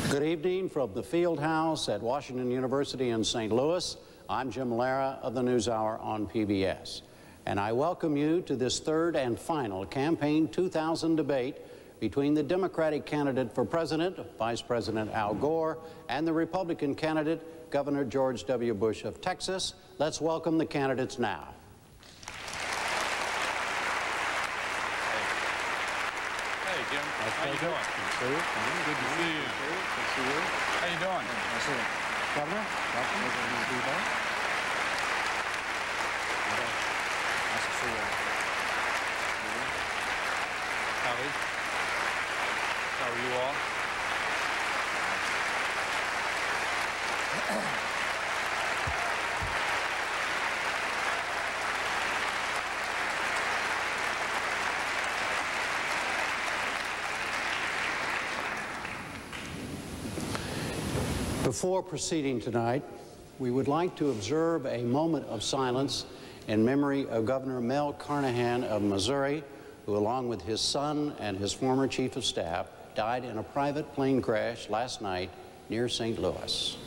Good evening from the field house at Washington University in St. Louis. I'm Jim Lara of the NewsHour on PBS. And I welcome you to this third and final Campaign 2000 debate between the Democratic candidate for president, Vice President Al Gore, and the Republican candidate, Governor George W. Bush of Texas. Let's welcome the candidates now. Hey, Jim. How you doing? Good to see you. Good to see you. How you doing? Nice to see you. Governor, welcome. Nice to see you. Howdy. How are you all? Before proceeding tonight, we would like to observe a moment of silence in memory of Governor Mel Carnahan of Missouri, who, along with his son and his former chief of staff, died in a private plane crash last night near St. Louis.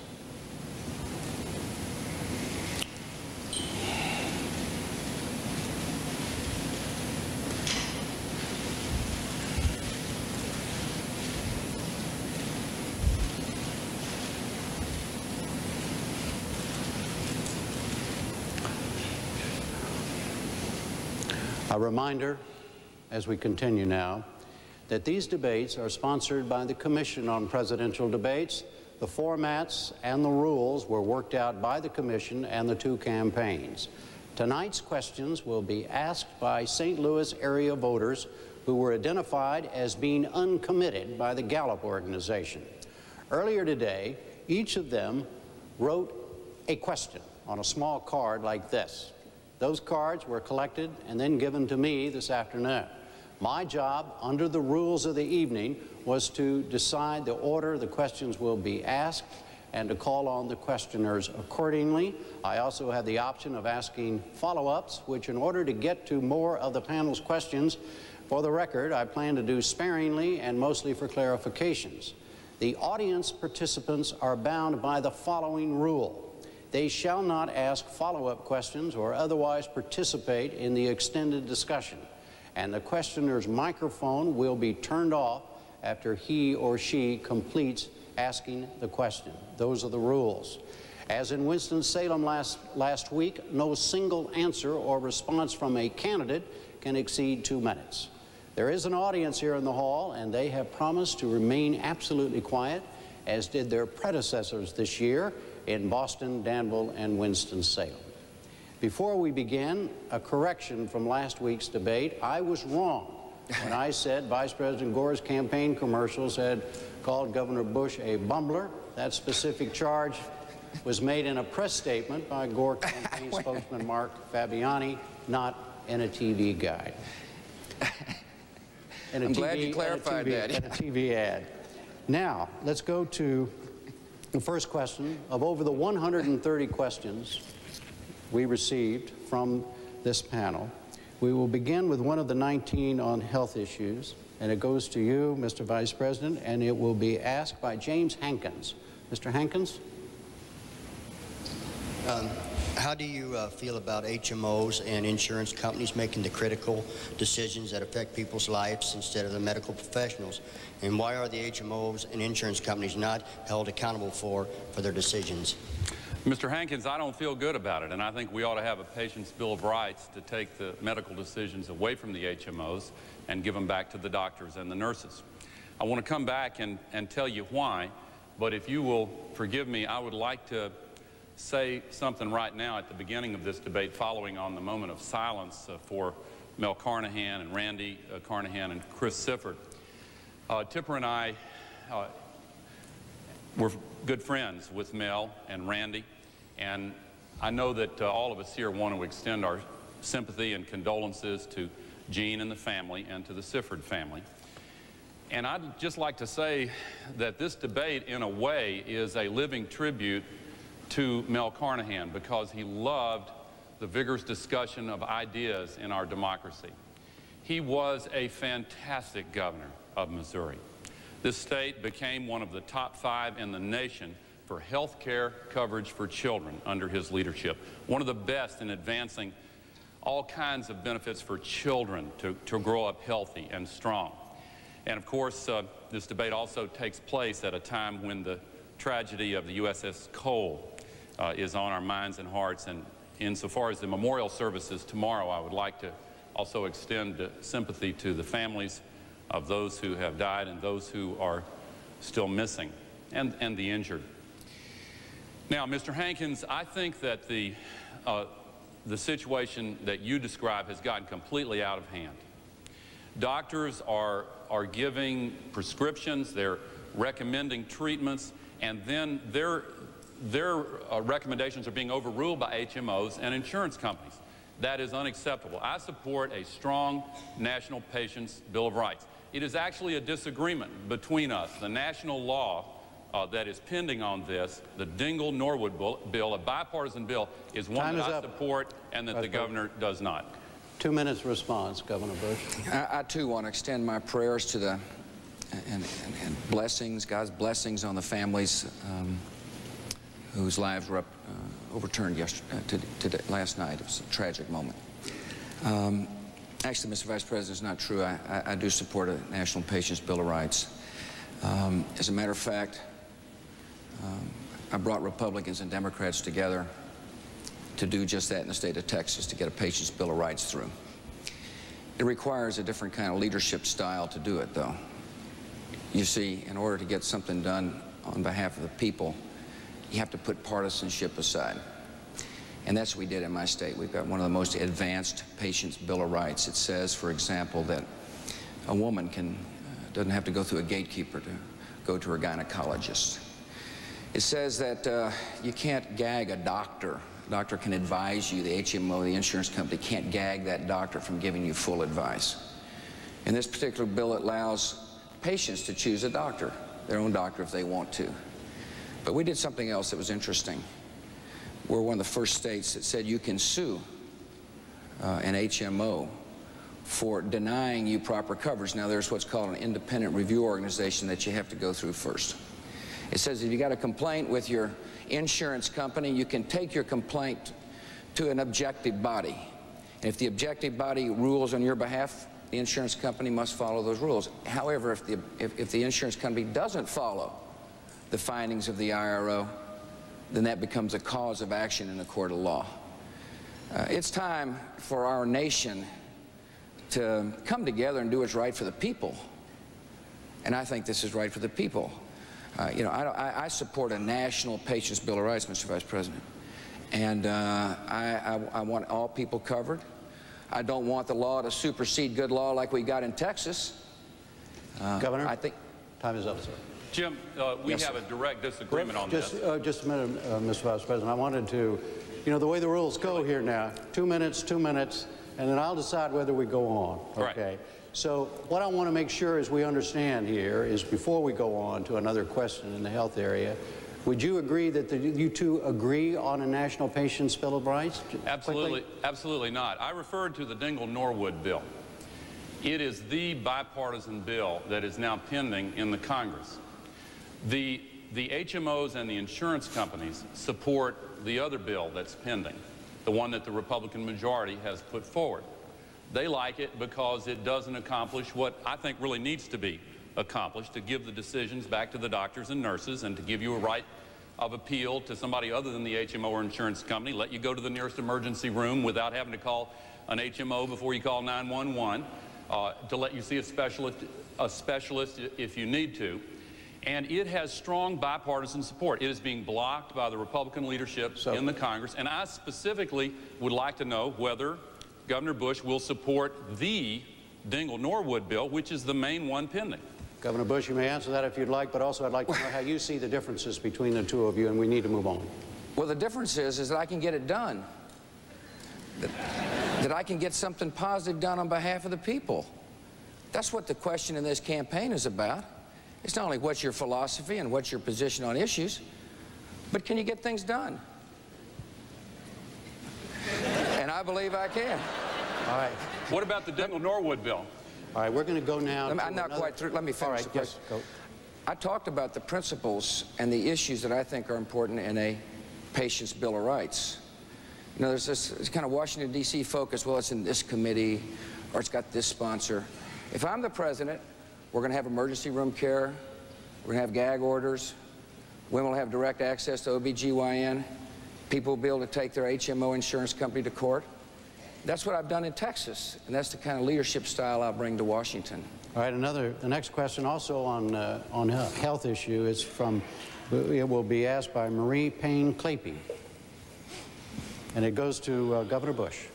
A reminder, as we continue now, that these debates are sponsored by the Commission on Presidential Debates. The formats and the rules were worked out by the Commission and the two campaigns. Tonight's questions will be asked by St. Louis area voters who were identified as being uncommitted by the Gallup organization. Earlier today, each of them wrote a question on a small card like this. Those cards were collected and then given to me this afternoon. My job, under the rules of the evening, was to decide the order the questions will be asked and to call on the questioners accordingly. I also had the option of asking follow-ups, which, in order to get to more of the panel's questions, for the record, I plan to do sparingly and mostly for clarifications. The audience participants are bound by the following rule. They shall not ask follow-up questions or otherwise participate in the extended discussion, and the questioner's microphone will be turned off after he or she completes asking the question. Those are the rules. As in Winston-Salem last week, no single answer or response from a candidate can exceed 2 minutes. There is an audience here in the hall, and they have promised to remain absolutely quiet, as did their predecessors this year in Boston, Danville, and Winston-Salem. Before we begin, a correction from last week's debate. I was wrong when I said Vice President Gore's campaign commercials had called Governor Bush a bumbler. That specific charge was made in a press statement by Gore campaign spokesman Mark Fabiani, not in a TV guide. I'm glad you clarified that. In a TV ad. Now, let's go to the first question. Of over the 130 questions we received from this panel, we will begin with one of the 19 on health issues, and it goes to you, Mr. Vice President, and it will be asked by James Hankins. Mr. Hankins? How do you feel about HMOs and insurance companies making the critical decisions that affect people's lives instead of the medical professionals? And why are the HMOs and insurance companies not held accountable for their decisions? Mr. Hankins, I don't feel good about it, and I think we ought to have a patient's bill of rights to take the medical decisions away from the HMOs and give them back to the doctors and the nurses. I want to come back and tell you why, but if you will forgive me, I would like to say something right now at the beginning of this debate, following on the moment of silence for Mel Carnahan and Randy Carnahan and Chris Sifford. Tipper and I were good friends with Mel and Randy, and I know that all of us here want to extend our sympathy and condolences to Gene and the family and to the Sifford family. And I'd just like to say that this debate, in a way, is a living tribute to Mel Carnahan, because he loved the vigorous discussion of ideas in our democracy. He was a fantastic governor of Missouri. This state became one of the top 5 in the nation for health care coverage for children under his leadership. One of the best in advancing all kinds of benefits for children to grow up healthy and strong. And of course, this debate also takes place at a time when the tragedy of the USS Cole is on our minds and hearts. And insofar as the memorial services tomorrow, I would like to also extend sympathy to the families of those who have died and those who are still missing, and the injured. Now, Mr. Hankins, I think that the situation that you describe has gotten completely out of hand. Doctors are giving prescriptions, they're recommending treatments, and then their recommendations are being overruled by HMOs and insurance companies. That is unacceptable. I support a strong national patients' Bill of Rights. It is actually a disagreement between us. The national law that is pending on this, the Dingell-Norwood bill, a bipartisan bill, is one that I support and that the governor does not. 2 minutes response, Governor Bush. I too want to extend my prayers to the and blessings, God's blessings on the families whose lives were overturned last night. It was a tragic moment. Actually, Mr. Vice President, it's not true. I do support a National Patients' Bill of Rights. As a matter of fact, I brought Republicans and Democrats together to do just that in the state of Texas, to get a Patients' Bill of Rights through. It requires a different kind of leadership style to do it, though. You see, in order to get something done on behalf of the people, you have to put partisanship aside. And that's what we did in my state. We've got one of the most advanced Patients' Bill of Rights. It says, for example, that a woman doesn't have to go through a gatekeeper to go to her gynecologist. It says that you can't gag a doctor. A doctor can advise you. The HMO, the insurance company, can't gag that doctor from giving you full advice. In this particular bill, it allows patients to choose a doctor, their own doctor if they want to. But we did something else that was interesting. We're one of the first states that said you can sue an HMO for denying you proper coverage. Now, there's what's called an independent review organization that you have to go through first. It says if you got a complaint with your insurance company, you can take your complaint to an objective body. And if the objective body rules on your behalf, the insurance company must follow those rules. However, if the insurance company doesn't follow the findings of the IRO, then that becomes a cause of action in a court of law. It's time for our nation to come together and do what's right for the people. And I think this is right for the people. You know, I support a national Patients' Bill of Rights, Mr. Vice President. And I want all people covered. I don't want the law to supersede good law like we got in Texas. Governor, I think time is up, sir. Jim, we have a direct disagreement on this. Just a minute, Mr. Vice President. I wanted to, you know, the way the rules go here now, 2 minutes, and then I'll decide whether we go on. Okay. Right. So what I want to make sure is we understand here is before we go on to another question in the health area, would you agree that you two agree on a National Patients' Bill of Rights? Absolutely, absolutely not. I referred to the Dingell-Norwood bill. It is the bipartisan bill that is now pending in the Congress. The HMOs and the insurance companies support the other bill that's pending, the one that the Republican majority has put forward. They like it because it doesn't accomplish what I think really needs to be accomplished, to give the decisions back to the doctors and nurses and to give you a right of appeal to somebody other than the HMO or insurance company, let you go to the nearest emergency room without having to call an HMO before you call 911, to let you see a specialist if you need to. And it has strong bipartisan support. It is being blocked by the Republican leadership in the Congress. And I specifically would like to know whether Governor Bush will support the Dingell-Norwood bill, which is the main one pending. Governor Bush, you may answer that if you'd like, but also I'd like to know how you see the differences between the two of you, and we need to move on. Well, the difference is that I can get it done. That I can get something positive done on behalf of the people. That's what the question in this campaign is about. It's not only what's your philosophy and what's your position on issues, but can you get things done? And I believe I can. All right. What about the Dingell-Norwood bill? All right, we're going to go now. I'm not quite through. Let me finish. All right, yes, go. I talked about the principles and the issues that I think are important in a patient's Bill of Rights. You know, there's this kind of Washington, D.C. focus, well, it's in this committee, or it's got this sponsor. If I'm the president, we're going to have emergency room care, we're going to have gag orders, women will have direct access to OBGYN, people will be able to take their HMO insurance company to court. That's what I've done in Texas, and that's the kind of leadership style I'll bring to Washington. All right, the next question also on a health issue is it will be asked by Marie Payne Clapey. And it goes to Governor Bush.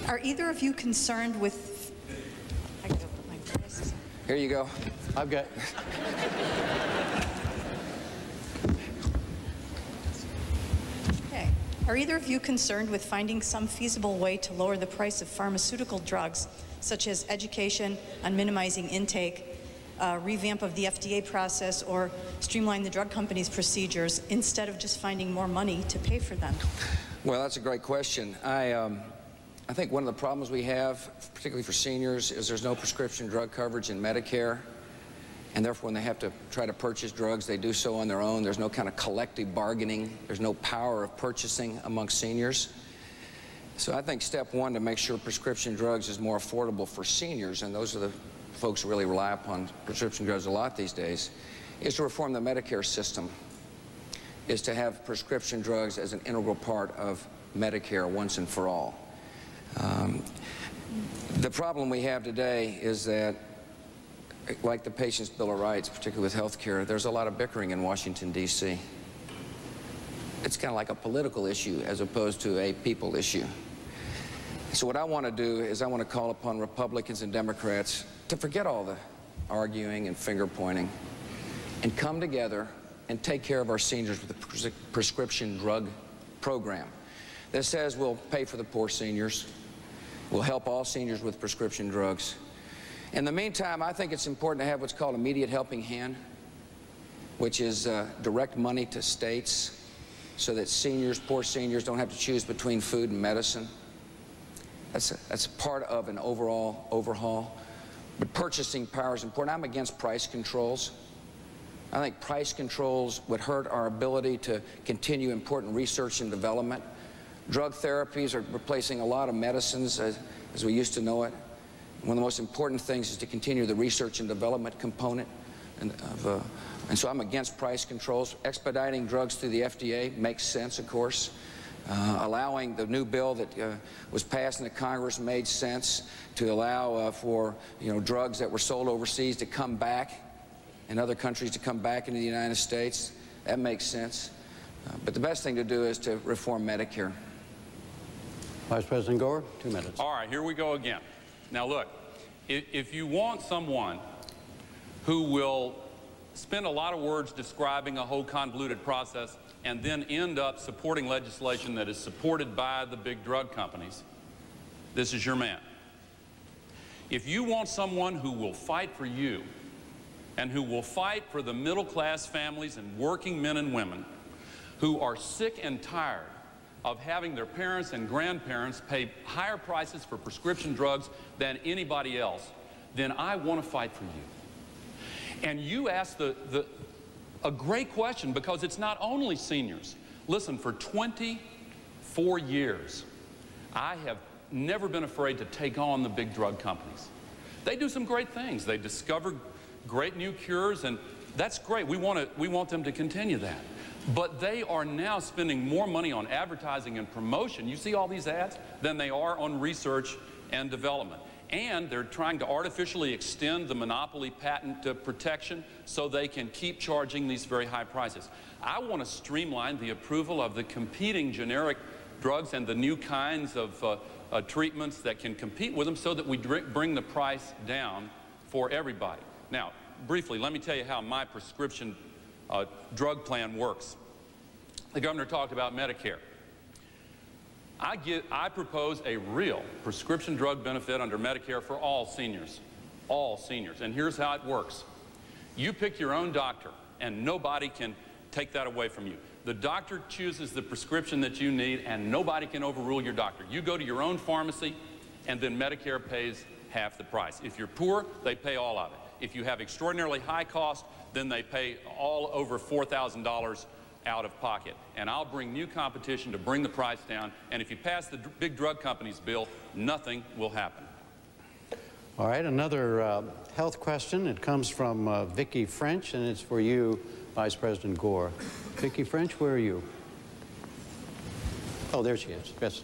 Are either of you concerned with... I can go put my voice. Here you go. I've got... Okay. Are either of you concerned with finding some feasible way to lower the price of pharmaceutical drugs, such as education on minimizing intake, revamp of the FDA process, or streamline the drug companies' procedures instead of just finding more money to pay for them? Well, that's a great question. I think one of the problems we have, particularly for seniors, is there's no prescription drug coverage in Medicare, and therefore when they have to try to purchase drugs, they do so on their own. There's no kind of collective bargaining. There's no power of purchasing amongst seniors. So I think step one to make sure prescription drugs is more affordable for seniors, and those are the folks who really rely upon prescription drugs a lot these days, is to reform the Medicare system, is to have prescription drugs as an integral part of Medicare once and for all. The problem we have today is that, like the Patient's Bill of Rights, particularly with health care, there's a lot of bickering in Washington, D.C. It's kind of like a political issue as opposed to a people issue. So what I want to do is I want to call upon Republicans and Democrats to forget all the arguing and finger pointing and come together and take care of our seniors with a prescription drug program that says we'll pay for the poor seniors, we'll help all seniors with prescription drugs. In the meantime, I think it's important to have what's called immediate helping hand, which is direct money to states so that seniors, poor seniors, don't have to choose between food and medicine. That's part of an overall overhaul. But purchasing power is important. I'm against price controls. I think price controls would hurt our ability to continue important research and development. Drug therapies are replacing a lot of medicines as we used to know it. One of the most important things is to continue the research and development component. And so I'm against price controls. Expediting drugs through the FDA makes sense, of course. Allowing the new bill that was passed in the Congress made sense to allow for drugs that were sold overseas to come back, and other countries to come back into the United States. That makes sense. But the best thing to do is to reform Medicare. Vice President Gore, 2 minutes. All right, here we go again. Now look, if you want someone who will spend a lot of words describing a whole convoluted process and then end up supporting legislation that is supported by the big drug companies, this is your man. If you want someone who will fight for you and who will fight for the middle-class families and working men and women who are sick and tired of having their parents and grandparents pay higher prices for prescription drugs than anybody else, then I want to fight for you. And you asked a great question, because it's not only seniors. Listen, for 24 years, I have never been afraid to take on the big drug companies. They do some great things. They discover great new cures, and that's great. We want them to continue that. But they are now spending more money on advertising and promotion, you see all these ads, than they are on research and development. And they're trying to artificially extend the monopoly patent protection so they can keep charging these very high prices. I want to streamline the approval of the competing generic drugs and the new kinds of treatments that can compete with them so that we bring the price down for everybody. Now, briefly, let me tell you how my prescription drug plan works. The governor talked about Medicare. I propose a real prescription drug benefit under Medicare for all seniors. All seniors. And here's how it works. You pick your own doctor, and nobody can take that away from you. The doctor chooses the prescription that you need, and nobody can overrule your doctor. You go to your own pharmacy, and then Medicare pays half the price. If you're poor, they pay all of it. If you have extraordinarily high cost, then they pay all over $4,000 out of pocket. And I'll bring new competition to bring the price down. And if you pass the big drug companies bill, nothing will happen. All right, another health question. It comes from Vicki French, and it's for you, Vice President Gore. Vicki French, where are you? Oh, there she is. Yes.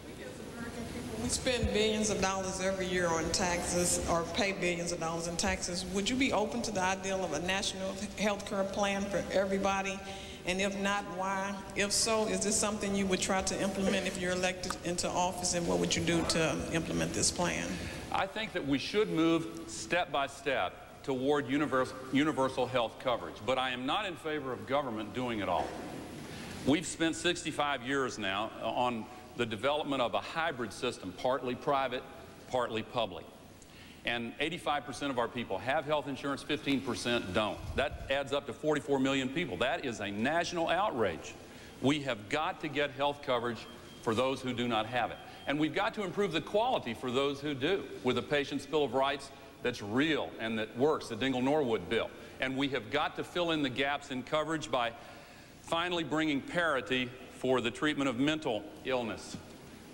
We spend billions of dollars every year on taxes, or pay billions of dollars in taxes. Would you be open to the idea of a national health care plan for everybody? And if not, why? If so, is this something you would try to implement if you're elected into office, and what would you do to implement this plan? I think that we should move step by step toward universal health coverage, but I am not in favor of government doing it all. We've spent 65 years now on the development of a hybrid system, partly private, partly public. And 85% of our people have health insurance, 15% don't. That adds up to 44 million people. That is a national outrage. We have got to get health coverage for those who do not have it. And we've got to improve the quality for those who do, with a Patient's Bill of Rights that's real and that works, the Dingell-Norwood bill. And we have got to fill in the gaps in coverage by finally bringing parity for the treatment of mental illness,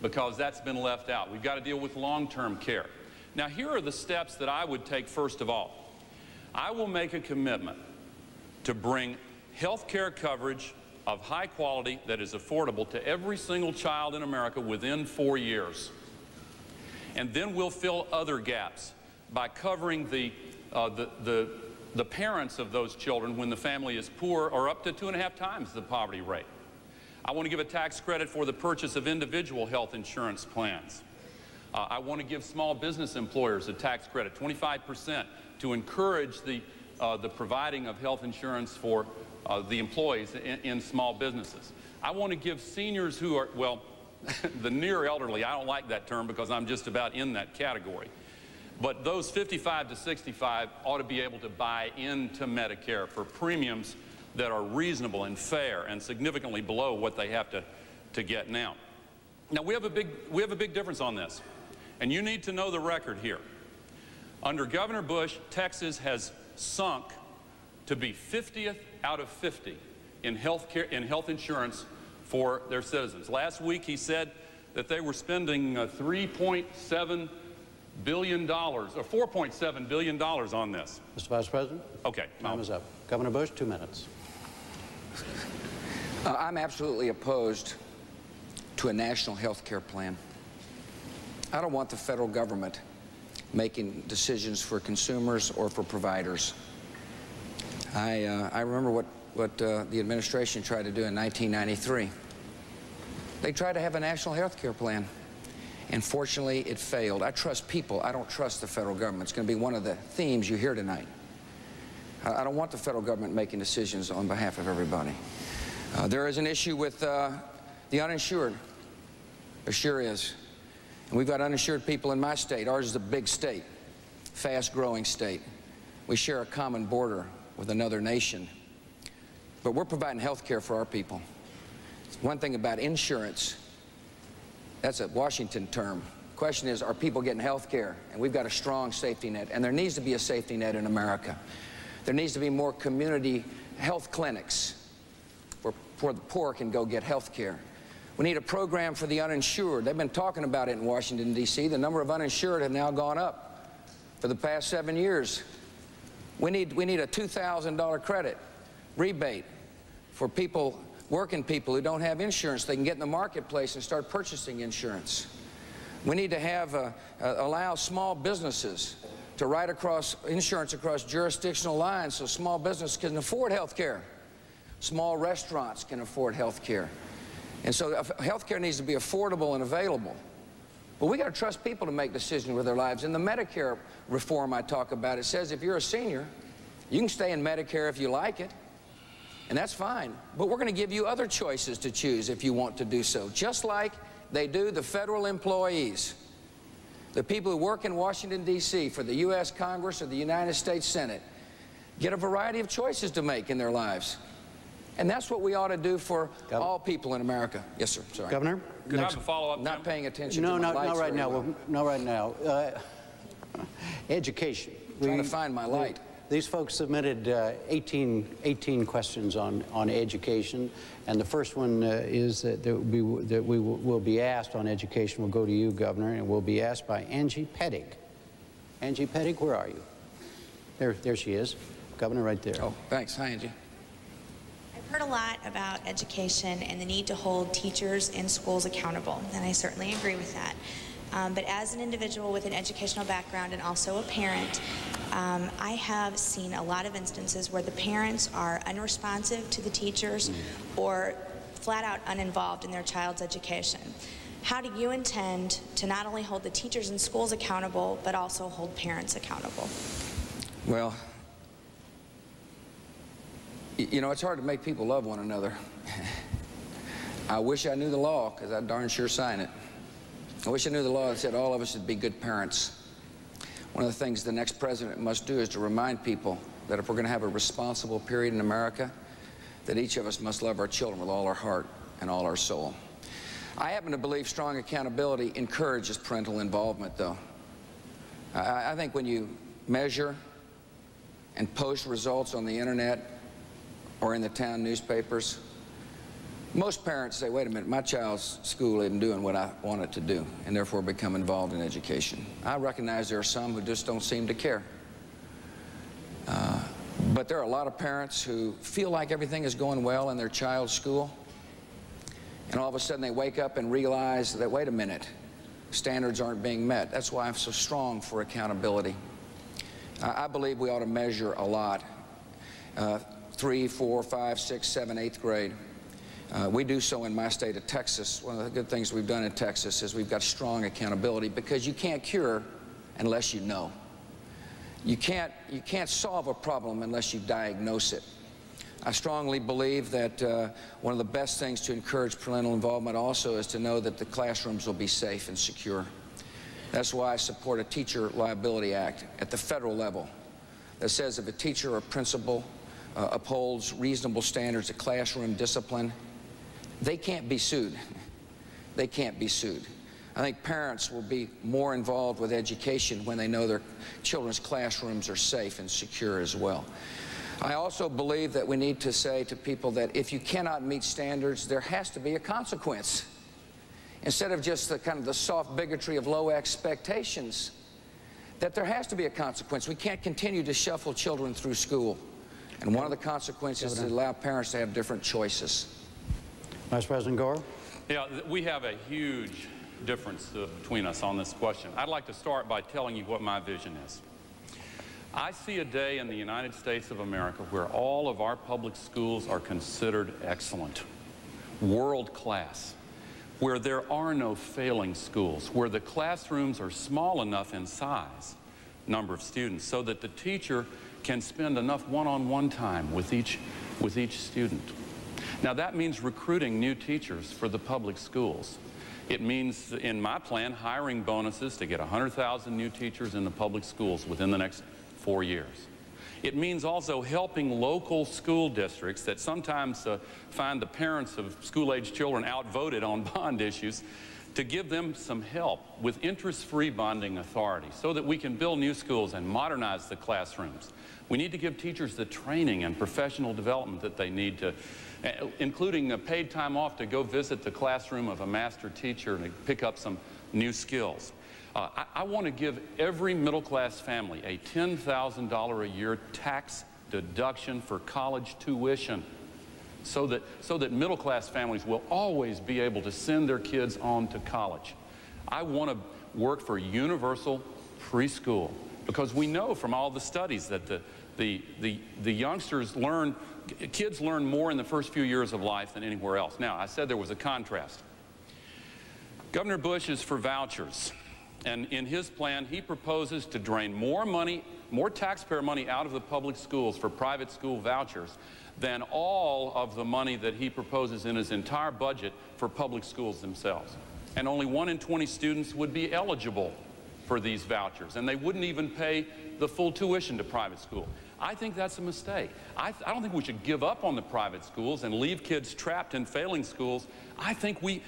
because that's been left out. We've got to deal with long-term care. Now, here are the steps that I would take first of all. I will make a commitment to bring health care coverage of high quality that is affordable to every single child in America within 4 years. And then we'll fill other gaps by covering the parents of those children when the family is poor, or up to 2.5 times the poverty rate. I want to give a tax credit for the purchase of individual health insurance plans. I want to give small business employers a tax credit, 25%, to encourage the providing of health insurance for the employees in small businesses. I want to give seniors who are, well, the near elderly, I don't like that term because I'm just about in that category. But those 55 to 65 ought to be able to buy into Medicare for premiums that are reasonable and fair and significantly below what they have to get now. Now, we have a big difference on this, and you need to know the record here. Under Governor Bush, Texas has sunk to be 50th out of 50 in health insurance for their citizens. Last week, he said that they were spending $3.7 billion, or $4.7 billion on this. Mr. Vice President? Okay. Time is up. Governor Bush, 2 minutes. I'm absolutely opposed to a national health care plan. I don't want the federal government making decisions for consumers or for providers. I remember what the administration tried to do in 1993. They tried to have a national health care plan, and fortunately it failed. I trust people. I don't trust the federal government. It's going to be one of the themes you hear tonight. I don't want the federal government making decisions on behalf of everybody. There is an issue with the uninsured. There sure is. And we've got uninsured people in my state. Ours is a big state, fast-growing state. We share a common border with another nation. But we're providing health care for our people. One thing about insurance, that's a Washington term. The question is, are people getting health care? And we've got a strong safety net, and there needs to be a safety net in America. There needs to be more community health clinics where the poor can go get health care. We need a program for the uninsured. They've been talking about it in Washington, D.C. The number of uninsured have now gone up for the past 7 years. We need a $2,000 credit rebate for people, working people who don't have insurance. They can get in the marketplace and start purchasing insurance. We need to have allow small businesses to write insurance across jurisdictional lines so small business can afford health care. Small restaurants can afford health care. And so health care needs to be affordable and available. But we got to trust people to make decisions with their lives. In the Medicare reform I talk about, it says if you're a senior, you can stay in Medicare if you like it, and that's fine. But we're going to give you other choices to choose if you want to do so, just like they do the federal employees. The people who work in Washington, D.C. for the U.S. Congress or the United States Senate get a variety of choices to make in their lives. And that's what we ought to do for all people in America. Yes, sir. Sorry. Governor? Could I have a follow-up? Not paying attention No, to my lights not right now. well. No, right now. Education. Trying to find my light. These folks submitted 18 questions on education, and the first one is that we will be asked on education. Will go to you, Governor, and will be asked by Angie Pettig. Angie Pettig, where are you? There she is. Governor, right there. Oh, thanks. Hi, Angie. I've heard a lot about education and the need to hold teachers and schools accountable, and I certainly agree with that. But as an individual with an educational background and also a parent, I have seen a lot of instances where the parents are unresponsive to the teachers or flat out uninvolved in their child's education. How do you intend to not only hold the teachers and schools accountable, but also hold parents accountable? Well, you know, it's hard to make people love one another. I wish I knew the law, because I'd darn sure sign it. I wish I knew the law that said all of us should be good parents. One of the things the next president must do is to remind people that if we're going to have a responsible period in America, that each of us must love our children with all our heart and all our soul. I happen to believe strong accountability encourages parental involvement, though. I think when you measure and post results on the internet or in the town newspapers, most parents say, wait a minute, my child's school isn't doing what I want it to do, and therefore become involved in education. I recognize there are some who just don't seem to care. But there are a lot of parents who feel like everything is going well in their child's school, and all of a sudden they wake up and realize that, wait a minute, standards aren't being met. That's why I'm so strong for accountability. I believe we ought to measure a lot. 3, 4, 5, 6, 7, 8th grade. We do so in my state of Texas. One of the good things we've done in Texas is we've got strong accountability, because you can't cure unless you know. You can't solve a problem unless you diagnose it. I strongly believe that one of the best things to encourage parental involvement also is to know that the classrooms will be safe and secure. That's why I support a Teacher Liability Act at the federal level that says if a teacher or principal upholds reasonable standards of classroom discipline, they can't be sued. They can't be sued. I think parents will be more involved with education when they know their children's classrooms are safe and secure as well. I also believe that we need to say to people that if you cannot meet standards, there has to be a consequence. Instead of just the kind of the soft bigotry of low expectations, that there has to be a consequence. We can't continue to shuffle children through school. And one of the consequences is to allow parents to have different choices. Vice President Gore? Yeah, we have a huge difference between us on this question. I'd like to start by telling you what my vision is. I see a day in the United States of America where all of our public schools are considered excellent, world class, where there are no failing schools, where the classrooms are small enough in size, number of students, so that the teacher can spend enough one-on-one time with each student. Now that means recruiting new teachers for the public schools. It means, in my plan, hiring bonuses to get 100,000 new teachers in the public schools within the next 4 years. It means also helping local school districts that sometimes find the parents of school-age children outvoted on bond issues, to give them some help with interest-free bonding authority so that we can build new schools and modernize the classrooms. We need to give teachers the training and professional development that they need to, including paid time off to go visit the classroom of a master teacher and pick up some new skills. I want to give every middle-class family a $10,000 a year tax deduction for college tuition, so that middle-class families will always be able to send their kids on to college. I want to work for universal preschool, because we know from all the studies that the kids learn more in the first few years of life than anywhere else. Now, I said there was a contrast. Governor Bush is for vouchers, and in his plan, he proposes to drain more money, more taxpayer money out of the public schools for private school vouchers than all of the money that he proposes in his entire budget for public schools themselves. And only 1 in 20 students would be eligible for these vouchers, and they wouldn't even pay the full tuition to private school. I think that's a mistake. I don't think we should give up on the private schools and leave kids trapped in failing schools. I think we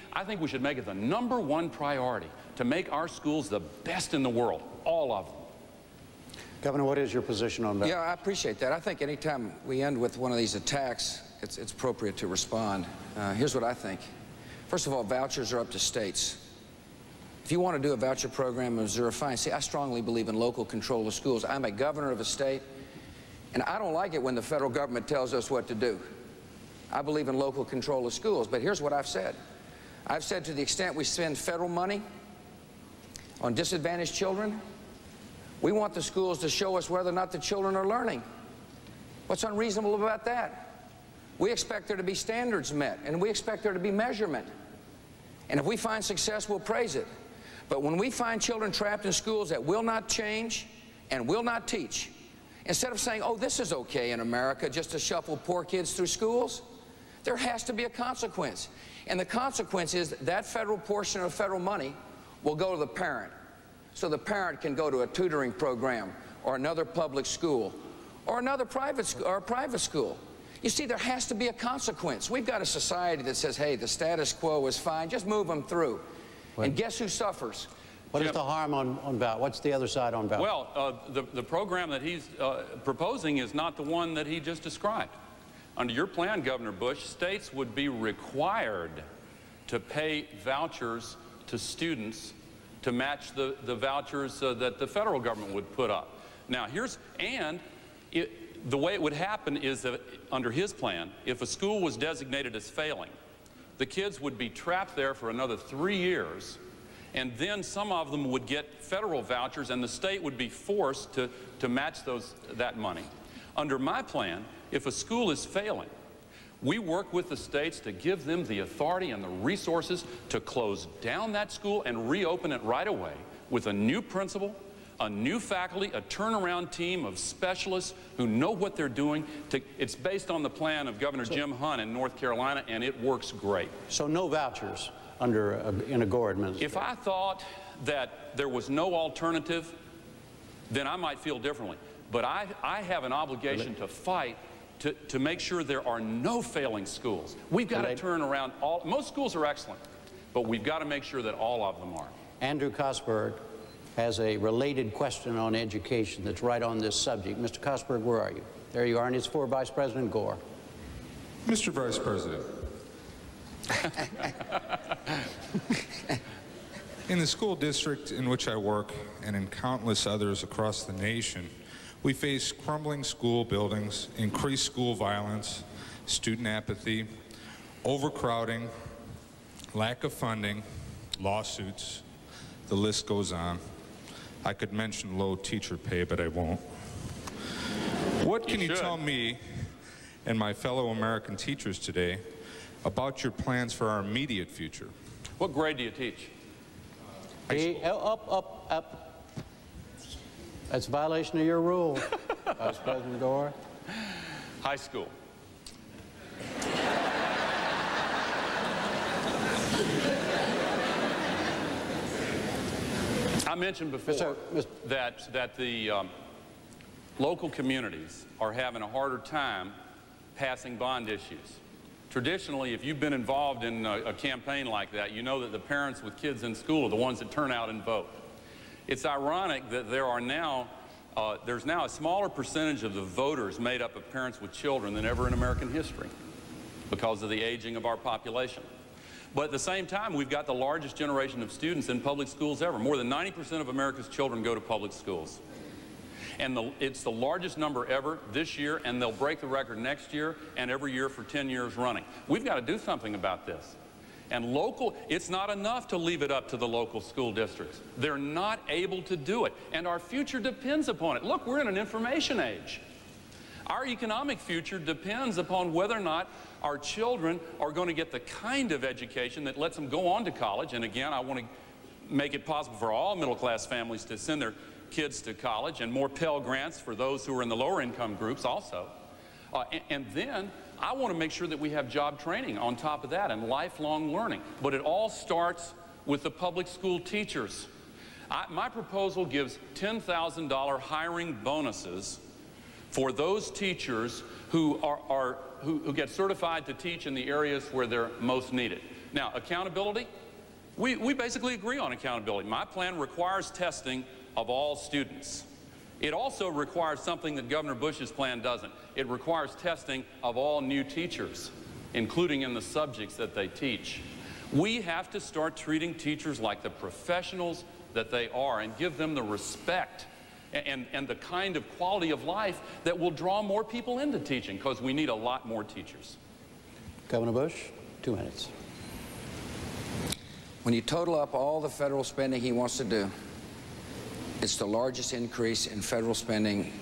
should make it the #1 priority to make our schools the best in the world, all of them. Governor, what is your position on that? Yeah, I appreciate that. I think anytime we end with one of these attacks, it's appropriate to respond. Here's what I think. First of all, vouchers are up to states. If you want to do a voucher program in Missouri, fine. See, I strongly believe in local control of schools. I'm a governor of a state, and I don't like it when the federal government tells us what to do. I believe in local control of schools, but here's what I've said. I've said to the extent we spend federal money on disadvantaged children, we want the schools to show us whether or not the children are learning. What's unreasonable about that? We expect there to be standards met, and we expect there to be measurement. And if we find success, we'll praise it. But when we find children trapped in schools that will not change and will not teach, instead of saying, oh, this is okay in America just to shuffle poor kids through schools, there has to be a consequence. And the consequence is that federal portion of federal money will go to the parent. So the parent can go to a tutoring program or another public school or another private school. You see, there has to be a consequence. We've got a society that says, hey, the status quo is fine, just move them through. And guess who suffers? What is the harm on voucher? What's the other side on voucher? Well, the program that he's proposing is not the one that he just described. Under your plan, Governor Bush, states would be required to pay vouchers to students to match the vouchers that the federal government would put up. Now, the way it would happen is that under his plan, if a school was designated as failing, the kids would be trapped there for another 3 years, and then some of them would get federal vouchers, and the state would be forced to match that money. Under my plan, if a school is failing, we work with the states to give them the authority and the resources to close down that school and reopen it right away with a new principal, a new faculty, a turnaround team of specialists who know what they're doing. It's based on the plan of Governor Jim Hunt in North Carolina, and it works great. So no vouchers in a Gore administration? If I thought that there was no alternative, then I might feel differently. But I have an obligation to fight to make sure there are no failing schools. We've got to turn around most schools are excellent, but we've got to make sure that all of them are. Andrew Kosberg has a related question on education that's right on this subject. Mr. Kosberg, where are you? There you are, and it's for Vice President Gore. Mr. Vice President, in the school district in which I work and in countless others across the nation, we face crumbling school buildings, increased school violence, student apathy, overcrowding, lack of funding, lawsuits. The list goes on. I could mention low teacher pay, but I won't. What can you tell me and my fellow American teachers today about your plans for our immediate future? What grade do you teach? Up. That's a violation of your rule, Vice President Gore. High school. I mentioned before that the local communities are having a harder time passing bond issues. Traditionally, if you've been involved in a campaign like that, you know that the parents with kids in school are the ones that turn out and vote. It's ironic that there's now a smaller percentage of the voters made up of parents with children than ever in American history because of the aging of our population. But at the same time, we've got the largest generation of students in public schools ever. More than 90% of America's children go to public schools. And it's the largest number ever this year, and they'll break the record next year and every year for 10 years running. We've got to do something about this. And it's not enough to leave it up to the local school districts. They're not able to do it, and our future depends upon it. Look, we're in an information age. Our economic future depends upon whether or not our children are going to get the kind of education that lets them go on to college. And again, I want to make it possible for all middle-class families to send their kids to college, and more Pell Grants for those who are in the lower income groups also. And then I want to make sure that we have job training on top of that and lifelong learning. But it all starts with the public school teachers. My proposal gives $10,000 hiring bonuses for those teachers who get certified to teach in the areas where they're most needed. Now, accountability, we basically agree on accountability. My plan requires testing of all students. It also requires something that Governor Bush's plan doesn't. It requires testing of all new teachers, including in the subjects that they teach. We have to start treating teachers like the professionals that they are and give them the respect and the kind of quality of life that will draw more people into teaching, because we need a lot more teachers. Governor Bush, 2 minutes. When you total up all the federal spending he wants to do, it's the largest increase in federal spending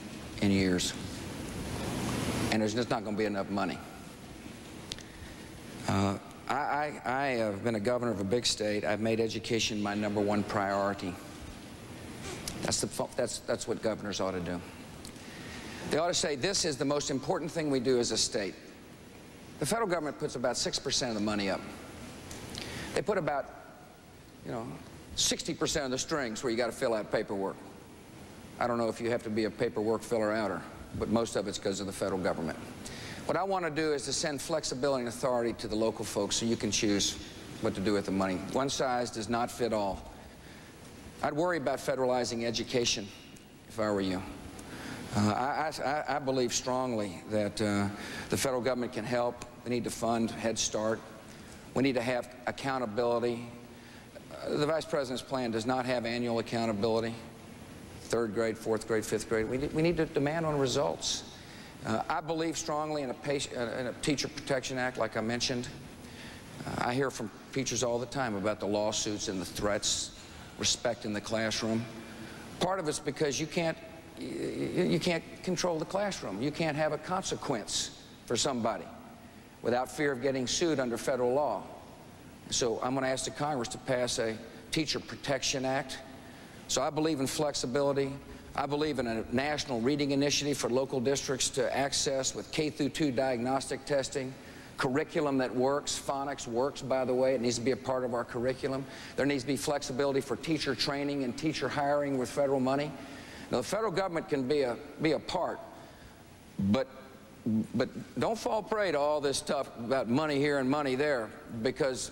in years. And there's just not going to be enough money. I have been a governor of a big state. I've made education my #1 priority. That's what governors ought to do. They ought to say, this is the most important thing we do as a state. The federal government puts about 6% of the money up. They put about, 60% of the strings where you got to fill out paperwork. I don't know if you have to be a paperwork filler-outer, but most of it's because of the federal government. What I want to do is to send flexibility and authority to the local folks so you can choose what to do with the money. One size does not fit all. I'd worry about federalizing education if I were you. I believe strongly that the federal government can help. We need to fund Head Start. We need to have accountability. The Vice President's plan does not have annual accountability. 3rd grade, 4th grade, 5th grade. We need to demand on results. I believe strongly in a Teacher Protection Act, like I mentioned. I hear from teachers all the time about the lawsuits and the threats, respect in the classroom. Part of it's because you can't control the classroom. You can't have a consequence for somebody without fear of getting sued under federal law. So I'm going to ask the Congress to pass a Teacher Protection Act. So I believe in flexibility. I believe in a national reading initiative for local districts to access with K-2 diagnostic testing, curriculum that works. Phonics works, by the way. It needs to be a part of our curriculum. There needs to be flexibility for teacher training and teacher hiring with federal money. Now, the federal government can be a part, but don't fall prey to all this stuff about money here and money there, because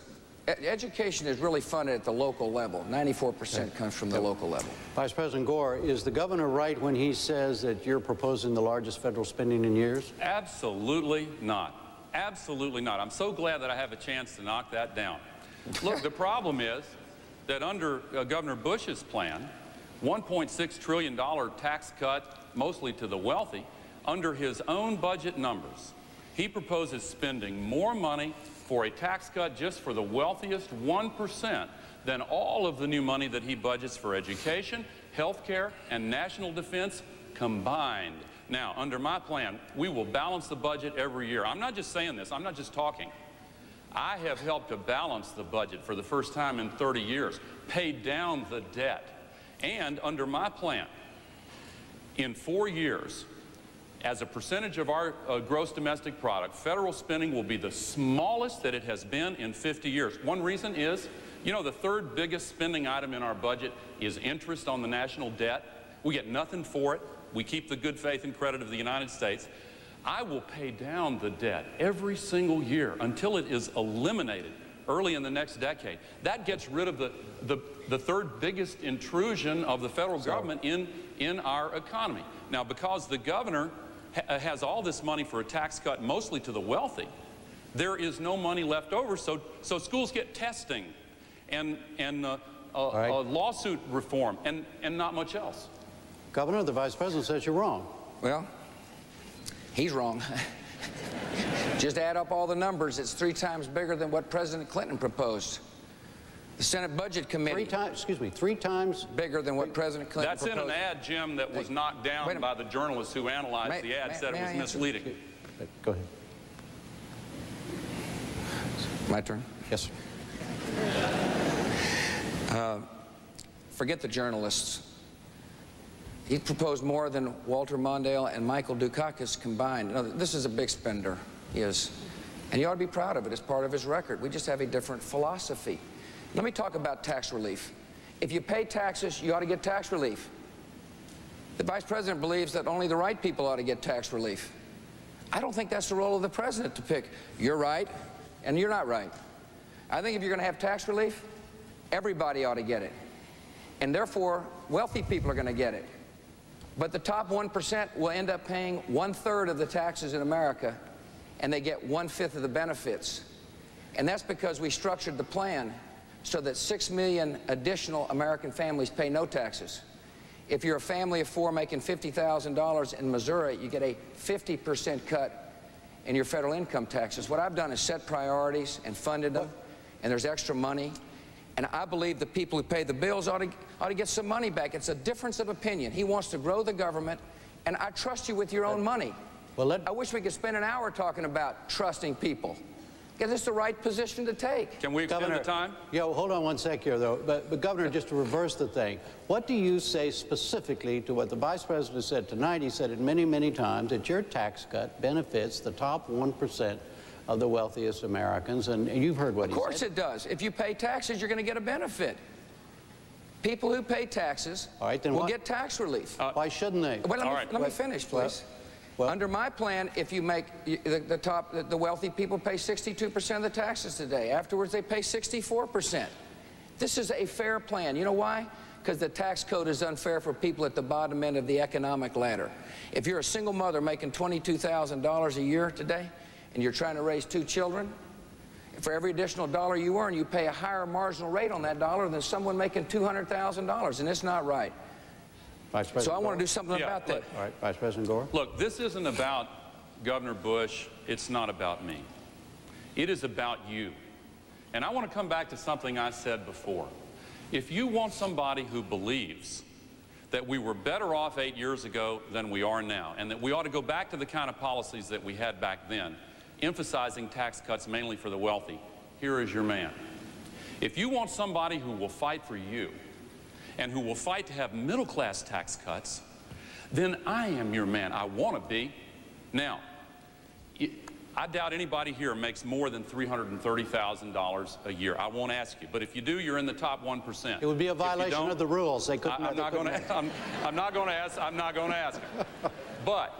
education is really funded at the local level. 94% comes from the local level. Vice President Gore, is the governor right when he says that you're proposing the largest federal spending in years? Absolutely not. Absolutely not. I'm so glad that I have a chance to knock that down. Look, the problem is that under Governor Bush's plan, $1.6 trillion tax cut, mostly to the wealthy, under his own budget numbers, he proposes spending more money for a tax cut just for the wealthiest 1% than all of the new money that he budgets for education, health care, and national defense combined. Now, under my plan, we will balance the budget every year. I'm not just saying this, I'm not just talking. I have helped to balance the budget for the first time in 30 years, pay down the debt. And under my plan, in 4 years, as a percentage of our gross domestic product, federal spending will be the smallest that it has been in 50 years. One reason is, the 3rd biggest spending item in our budget is interest on the national debt. We get nothing for it. We keep the good faith and credit of the United States. I will pay down the debt every single year until it is eliminated early in the next decade. That gets rid of the 3rd biggest intrusion of the federal government in our economy. Now, because the governor has all this money for a tax cut mostly to the wealthy, there is no money left over, so schools get testing and lawsuit reform and not much else. Governor, the Vice President says you're wrong. Well, he's wrong. Just add up all the numbers. It's 3 times bigger than what President Clinton proposed. The Senate Budget Committee. 3 times bigger than what President Clinton proposed. That's proposed. in an ad, Jim, that was knocked down by the journalists who analyzed the ad, said it was misleading. Go ahead. My turn? Yes, sir. Forget the journalists. He proposed more than Walter Mondale and Michael Dukakis combined. Now, this is a big spender, he is. And you ought to be proud of it as part of his record. We just have a different philosophy. Let me talk about tax relief. If you pay taxes, you ought to get tax relief. The Vice President believes that only the right people ought to get tax relief. I don't think that's the role of the President to pick. You're right, and you're not right. I think if you're going to have tax relief, everybody ought to get it. And therefore, wealthy people are going to get it. But the top 1% will end up paying 1/3 of the taxes in America, and they get 1/5 of the benefits. And that's because we structured the plan so that 6 million additional American families pay no taxes. If you're a family of 4 making $50,000 in Missouri, you get a 50% cut in your federal income taxes. What I've done is set priorities and funded them, and there's extra money. And I believe the people who pay the bills ought to get some money back. It's a difference of opinion. He wants to grow the government, and I trust you with your own money. Well, I wish we could spend an hour talking about trusting people, because it's the right position to take. Can we extend the time? Yeah, well, hold on one sec here, though. But Governor, just to reverse the thing, what do you say specifically to what the Vice President said tonight? He said it many, many times, that your tax cut benefits the top 1% of the wealthiest Americans, and you've heard what he said. Of course it does. If you pay taxes, you're going to get a benefit. People who pay taxes will get tax relief. Why shouldn't they? Well, let me finish, please. Well, under my plan, if you make the wealthy people pay 62% of the taxes today. Afterwards, they pay 64%. This is a fair plan. You know why? Because the tax code is unfair for people at the bottom end of the economic ladder. If you're a single mother making $22,000 a year today, and you're trying to raise 2 children, for every additional dollar you earn, you pay a higher marginal rate on that dollar than someone making $200,000, and it's not right. Vice President so I want Gore. to do something about that. All right, Vice President Gore. Look, this isn't about Governor Bush. It's not about me. It is about you. And I want to come back to something I said before. If you want somebody who believes that we were better off 8 years ago than we are now, and that we ought to go back to the kind of policies that we had back then, emphasizing tax cuts mainly for the wealthy, here is your man. If you want somebody who will fight for you and who will fight to have middle-class tax cuts, then I am your man. I want to be. Now, I doubt anybody here makes more than $330,000 a year. I won't ask you, but if you do, you're in the top 1%. It would be a violation of the rules. They couldn't. I'm not going to ask. But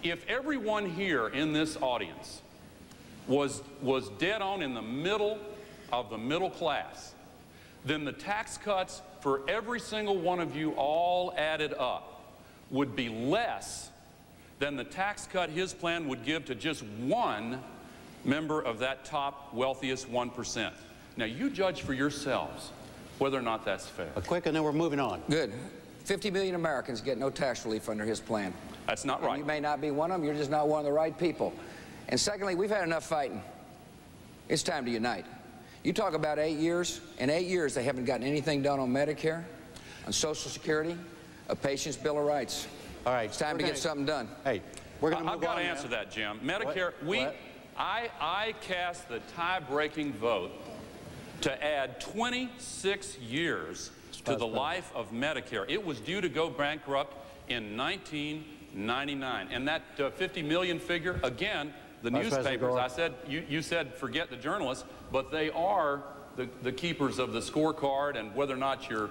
if everyone here in this audience was dead on in the middle of the middle class, then the tax cuts for every single one of you all added up would be less than the tax cut his plan would give to just one member of that top wealthiest 1%. Now, you judge for yourselves whether or not that's fair. Quick, and then we're moving on. Good. 50 million Americans get no tax relief under his plan. That's not right. And you may not be one of them. You're just not one of the right people. And secondly, we've had enough fighting. It's time to unite. You talk about 8 years. In 8 years, they haven't gotten anything done on Medicare, on Social Security, a patient's Bill of Rights. All right. It's time to get something done. Hey, we're going to move on. I've got to answer that, Jim. Medicare, I cast the tie-breaking vote to add 26 years to the life of Medicare. It was due to go bankrupt in 1999. And that 50 million figure, again, the newspapers, I said, you said forget the journalists, but they are the keepers of the scorecard and whether or not you're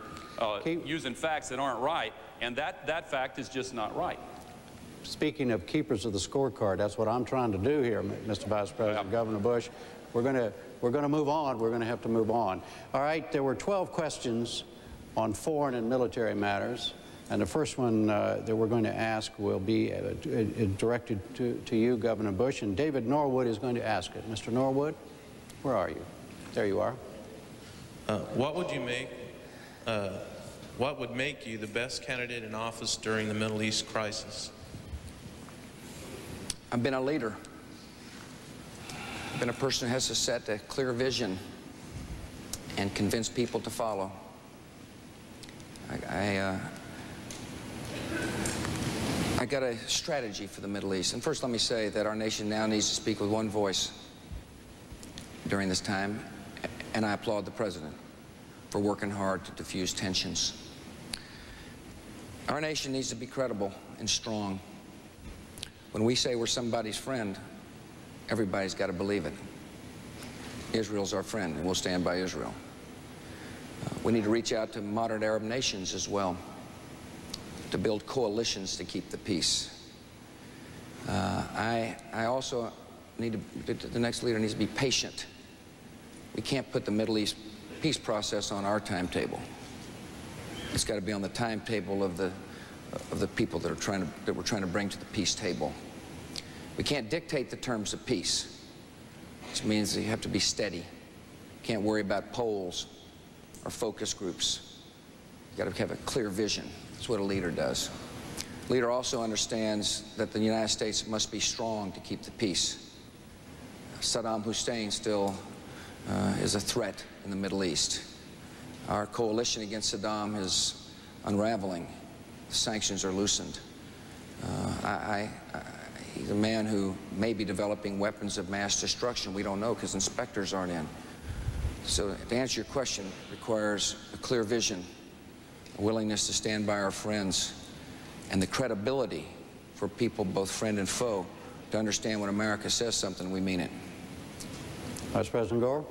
using facts that aren't right. And that fact is just not right. Speaking of keepers of the scorecard, that's what I'm trying to do here, Mr. Vice President, Governor Bush. We're going to move on. We're going to have to move on. All right, there were 12 questions on foreign and military matters. And the first one that we're going to ask will be directed to you, Governor Bush, and David Norwood is going to ask it. Mr. Norwood, where are you? There you are. What would make you the best candidate in office during the Middle East crisis? I've been a leader. I've been a person who has to set a clear vision and convince people to follow. I got a strategy for the Middle East. And first, let me say that our nation now needs to speak with one voice during this time, and I applaud the President for working hard to diffuse tensions. Our nation needs to be credible and strong. When we say we're somebody's friend, everybody's got to believe it. Israel's our friend, and we'll stand by Israel. We need to reach out to modern Arab nations as well, to build coalitions to keep the peace. I also need to, the next leader needs to be patient. We can't put the Middle East peace process on our timetable. It's got to be on the timetable of of the people that we're trying to bring to the peace table. We can't dictate the terms of peace, which means that you have to be steady. You can't worry about polls or focus groups. You've got to have a clear vision. That's what a leader does. A leader also understands that the United States must be strong to keep the peace. Saddam Hussein still is a threat in the Middle East. Our coalition against Saddam is unraveling. The sanctions are loosened. He's a man who may be developing weapons of mass destruction. We don't know because inspectors aren't in. So to answer your question, it requires a clear vision, a willingness to stand by our friends, and the credibility for people, both friend and foe, to understand when America says something, we mean it. Vice President Gore.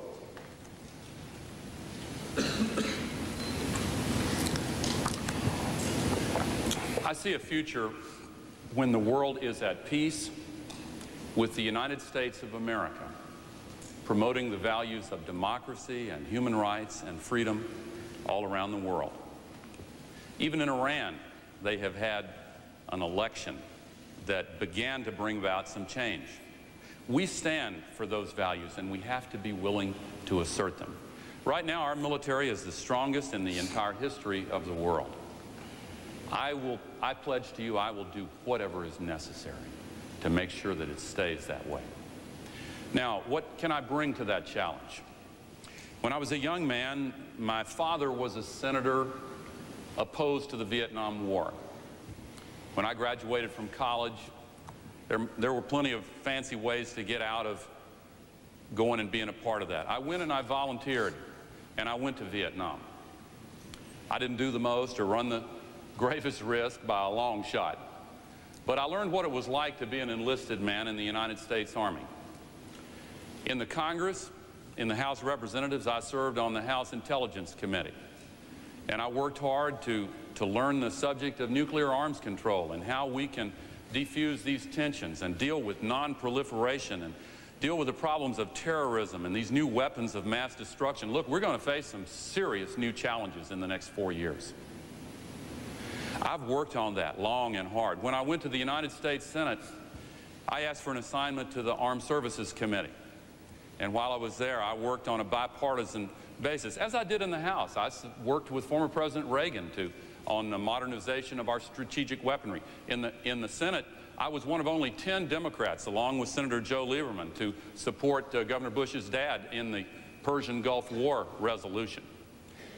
I see a future when the world is at peace with the United States of America, promoting the values of democracy and human rights and freedom all around the world. Even in Iran, they have had an election that began to bring about some change. We stand for those values, and we have to be willing to assert them. Right now, our military is the strongest in the entire history of the world. I pledge to you I will do whatever is necessary to make sure that it stays that way. Now, what can I bring to that challenge? When I was a young man, my father was a senator opposed to the Vietnam War. When I graduated from college, there were plenty of fancy ways to get out of going and being a part of that. I went and I volunteered, and I went to Vietnam. I didn't do the most or run the gravest risk by a long shot, but I learned what it was like to be an enlisted man in the United States Army. In the Congress, in the House of Representatives, I served on the House Intelligence Committee, and I worked hard to learn the subject of nuclear arms control and how we can defuse these tensions and deal with non-proliferation and deal with the problems of terrorism and these new weapons of mass destruction. Look, we're going to face some serious new challenges in the next 4 years. I've worked on that long and hard. When I went to the United States Senate, I asked for an assignment to the Armed Services Committee. And while I was there, I worked on a bipartisan basis, as I did in the House. I worked with former President Reagan on the modernization of our strategic weaponry. In the Senate, I was one of only 10 Democrats, along with Senator Joe Lieberman, to support Governor Bush's dad in the Persian Gulf War resolution.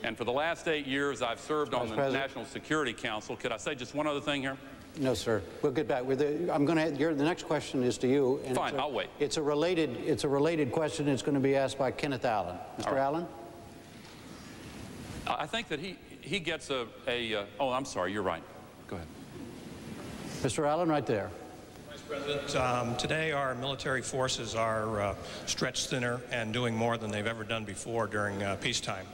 And for the last 8 years, I've served on the National Security Council. Could I say just one other thing here? No, sir. We'll get back. I'm going to. The next question is to you. And fine, I'll wait. It's a related question. It's going to be asked by Kenneth Allen. Mr. Allen. I think that he gets oh, I'm sorry. You're right. Go ahead. Mr. Allen, right there. Vice President, today our military forces are stretched thinner and doing more than they've ever done before during peacetime.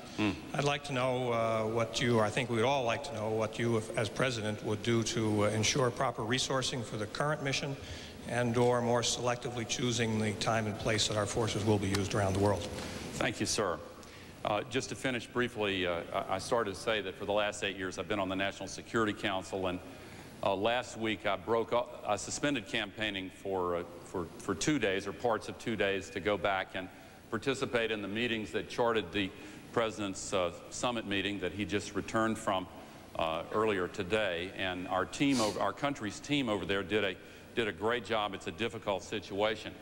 I'd like to know I think we would all like to know what you, as President, would do to ensure proper resourcing for the current mission and/or more selectively choosing the time and place that our forces will be used around the world. Thank you, sir. Just to finish briefly, I started to say that for the last 8 years I've been on the National Security Council, and last week I suspended campaigning for 2 days or parts of 2 days to go back and participate in the meetings that charted the President's summit meeting that he just returned from earlier today. And our country's team over there did a great job. It's a difficult situation.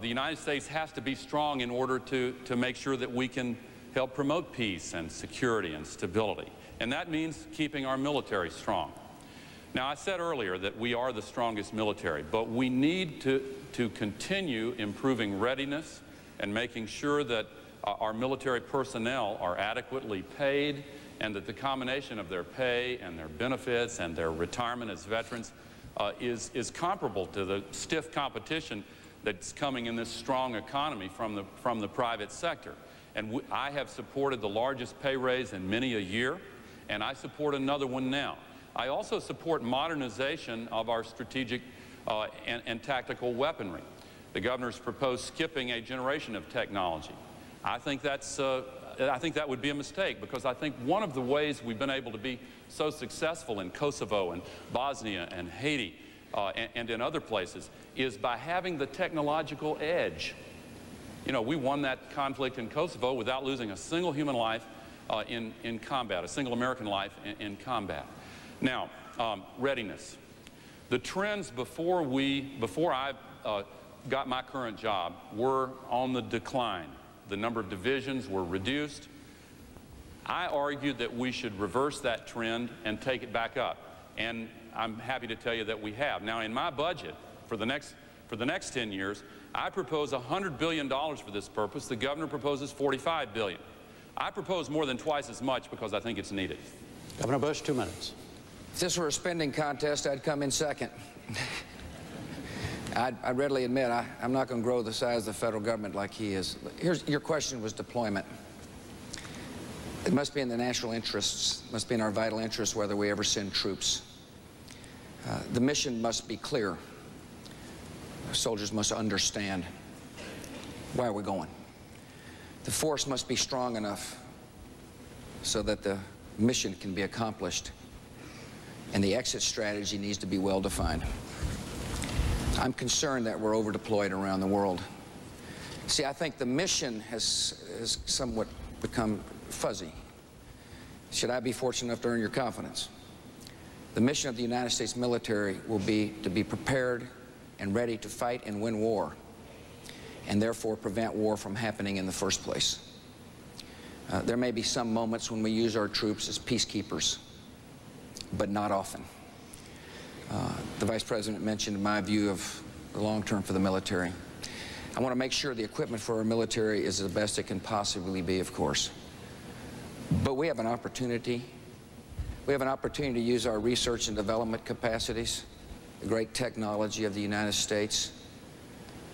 The United States has to be strong in order to make sure that we can help promote peace and security and stability. And that means keeping our military strong. Now, I said earlier that we are the strongest military, but we need to continue improving readiness and making sure that our military personnel are adequately paid, and that the combination of their pay and their benefits and their retirement as veterans is comparable to the stiff competition that's coming in this strong economy from the private sector. And I have supported the largest pay raise in many a year, and I support another one now. I also support modernization of our strategic and tactical weaponry. The governor's proposed skipping a generation of technology. I think that's I think that would be a mistake, because I think one of the ways we've been able to be so successful in Kosovo and Bosnia and Haiti and in other places is by having the technological edge. You know, we won that conflict in Kosovo without losing a single human life in combat, a single American life in combat. Now, readiness. The trends before I got my current job were on the decline. The number of divisions were reduced. I argued that we should reverse that trend and take it back up. And I'm happy to tell you that we have. Now, in my budget for the next 10 years, I propose $100 billion for this purpose. The governor proposes $45 billion. I propose more than twice as much because I think it's needed. Governor Bush, 2 minutes. If this were a spending contest, I'd come in second. I readily admit I'm not going to grow the size of the federal government like he is. Your question was deployment. It must be in the national interests, must be in our vital interests whether we ever send troops. The mission must be clear. Soldiers must understand why we're going. The force must be strong enough so that the mission can be accomplished, and the exit strategy needs to be well defined. I'm concerned that we're over-deployed around the world. See, I think the mission has somewhat become fuzzy. Should I be fortunate enough to earn your confidence? The mission of the United States military will be to be prepared and ready to fight and win war, and therefore prevent war from happening in the first place. There may be some moments when we use our troops as peacekeepers, but not often. The Vice President mentioned my view of the long term for the military. I want to make sure the equipment for our military is the best it can possibly be, of course. But we have an opportunity. We have an opportunity to use our research and development capacities, the great technology of the United States,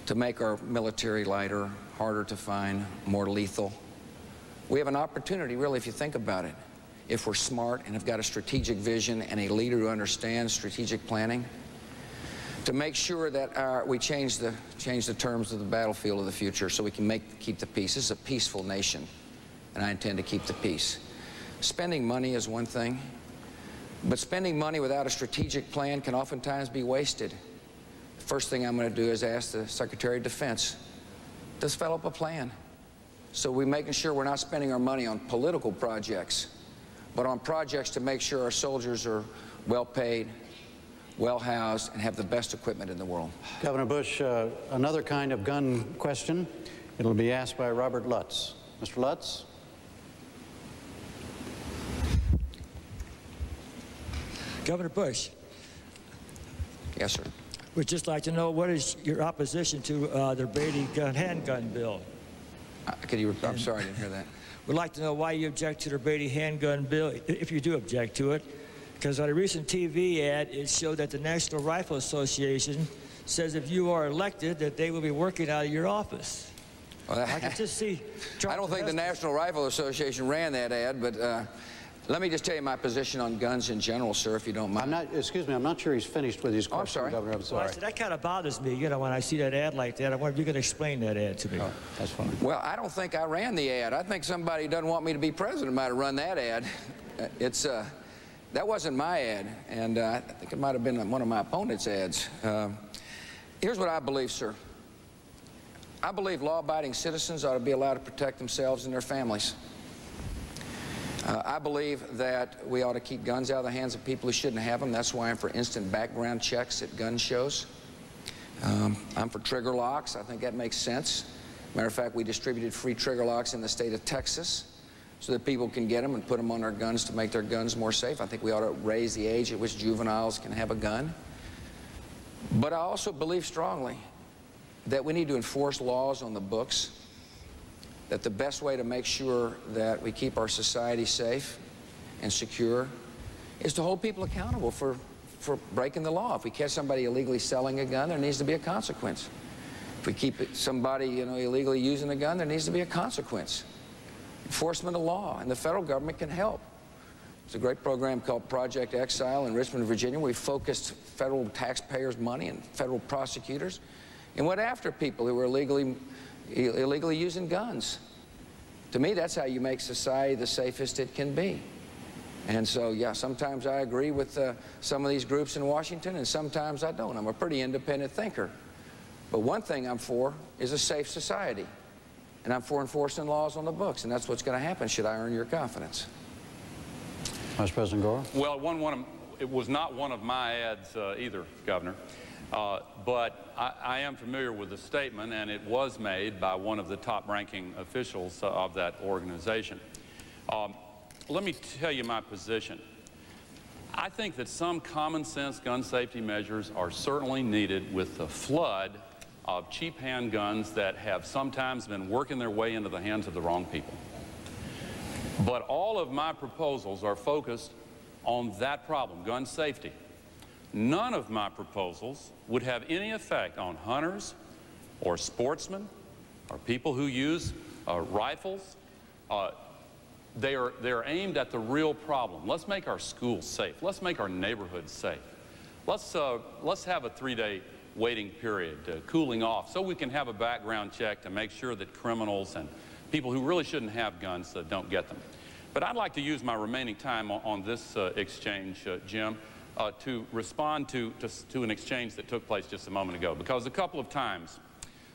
to make our military lighter, harder to find, more lethal. We have an opportunity, really, if you think about it, if we're smart and have got a strategic vision and a leader who understands strategic planning, to make sure that we change the terms of the battlefield of the future so we can keep the peace. This is a peaceful nation, and I intend to keep the peace. Spending money is one thing, but spending money without a strategic plan can oftentimes be wasted. The first thing I'm going to do is ask the Secretary of Defense to develop a plan, so we're making sure we're not spending our money on political projects, but on projects to make sure our soldiers are well paid, well housed, and have the best equipment in the world. Governor Bush, another kind of gun question. It'll be asked by Robert Lutz. Mr. Lutz? Governor Bush. Yes, sir. We'd just like to know, what is your opposition to the Brady handgun bill? I'm sorry, I didn't hear that. We'd like to know why you object to the Brady handgun bill, if you do object to it. Because on a recent TV ad, it showed that the National Rifle Association says if you are elected, that they will be working out of your office. Well, I can just see. I don't think the National Rifle Association ran that ad, but let me just tell you my position on guns in general, sir, if you don't mind. Excuse me, I'm not sure he's finished with his question, I'm sorry. Governor. I'm sorry. Well, that kind of bothers me, you know, when I see that ad like that. I wonder if you can explain that ad to me. Oh, that's fine. Well, I don't think I ran the ad. I think somebody who doesn't want me to be president might have run that ad. That wasn't my ad, and I think it might have been one of my opponent's ads. Here's what I believe, sir. I believe law-abiding citizens ought to be allowed to protect themselves and their families. I believe that we ought to keep guns out of the hands of people who shouldn't have them. That's why I'm for instant background checks at gun shows. I'm for trigger locks. I think that makes sense. Matter of fact, we distributed free trigger locks in the state of Texas so that people can get them and put them on their guns to make their guns more safe. I think we ought to raise the age at which juveniles can have a gun. But I also believe strongly that we need to enforce laws on the books, that the best way to make sure that we keep our society safe and secure is to hold people accountable for breaking the law. If we catch somebody illegally selling a gun, there needs to be a consequence. If we keep somebody, you know, illegally using a gun, there needs to be a consequence. Enforcement of law, and the federal government can help. There's a great program called Project Exile in Richmond, Virginia, where we focused federal taxpayers' money and federal prosecutors and went after people who were illegally using guns To me, that's how you make society the safest it can be. And so, yeah, sometimes I agree with some of these groups in Washington, and sometimes I don't. I'm a pretty independent thinker. But one thing I'm for is a safe society. And I'm for enforcing laws on the books, and that's what's going to happen should I earn your confidence. Vice President Gore? Well, it was not one of my ads either, Governor. But I am familiar with the statement, and it was made by one of the top-ranking officials of that organization. Let me tell you my position. I think that some common-sense gun safety measures are certainly needed with the flood of cheap handguns that have sometimes been working their way into the hands of the wrong people. But all of my proposals are focused on that problem, gun safety. None of my proposals would have any effect on hunters or sportsmen or people who use rifles. They're aimed at the real problem. Let's make our schools safe. Let's make our neighborhoods safe. Let's have a 3-day waiting period, cooling off, so we can have a background check to make sure that criminals and people who really shouldn't have guns don't get them. But I'd like to use my remaining time on this exchange, Jim, to respond to an exchange that took place just a moment ago, because a couple of times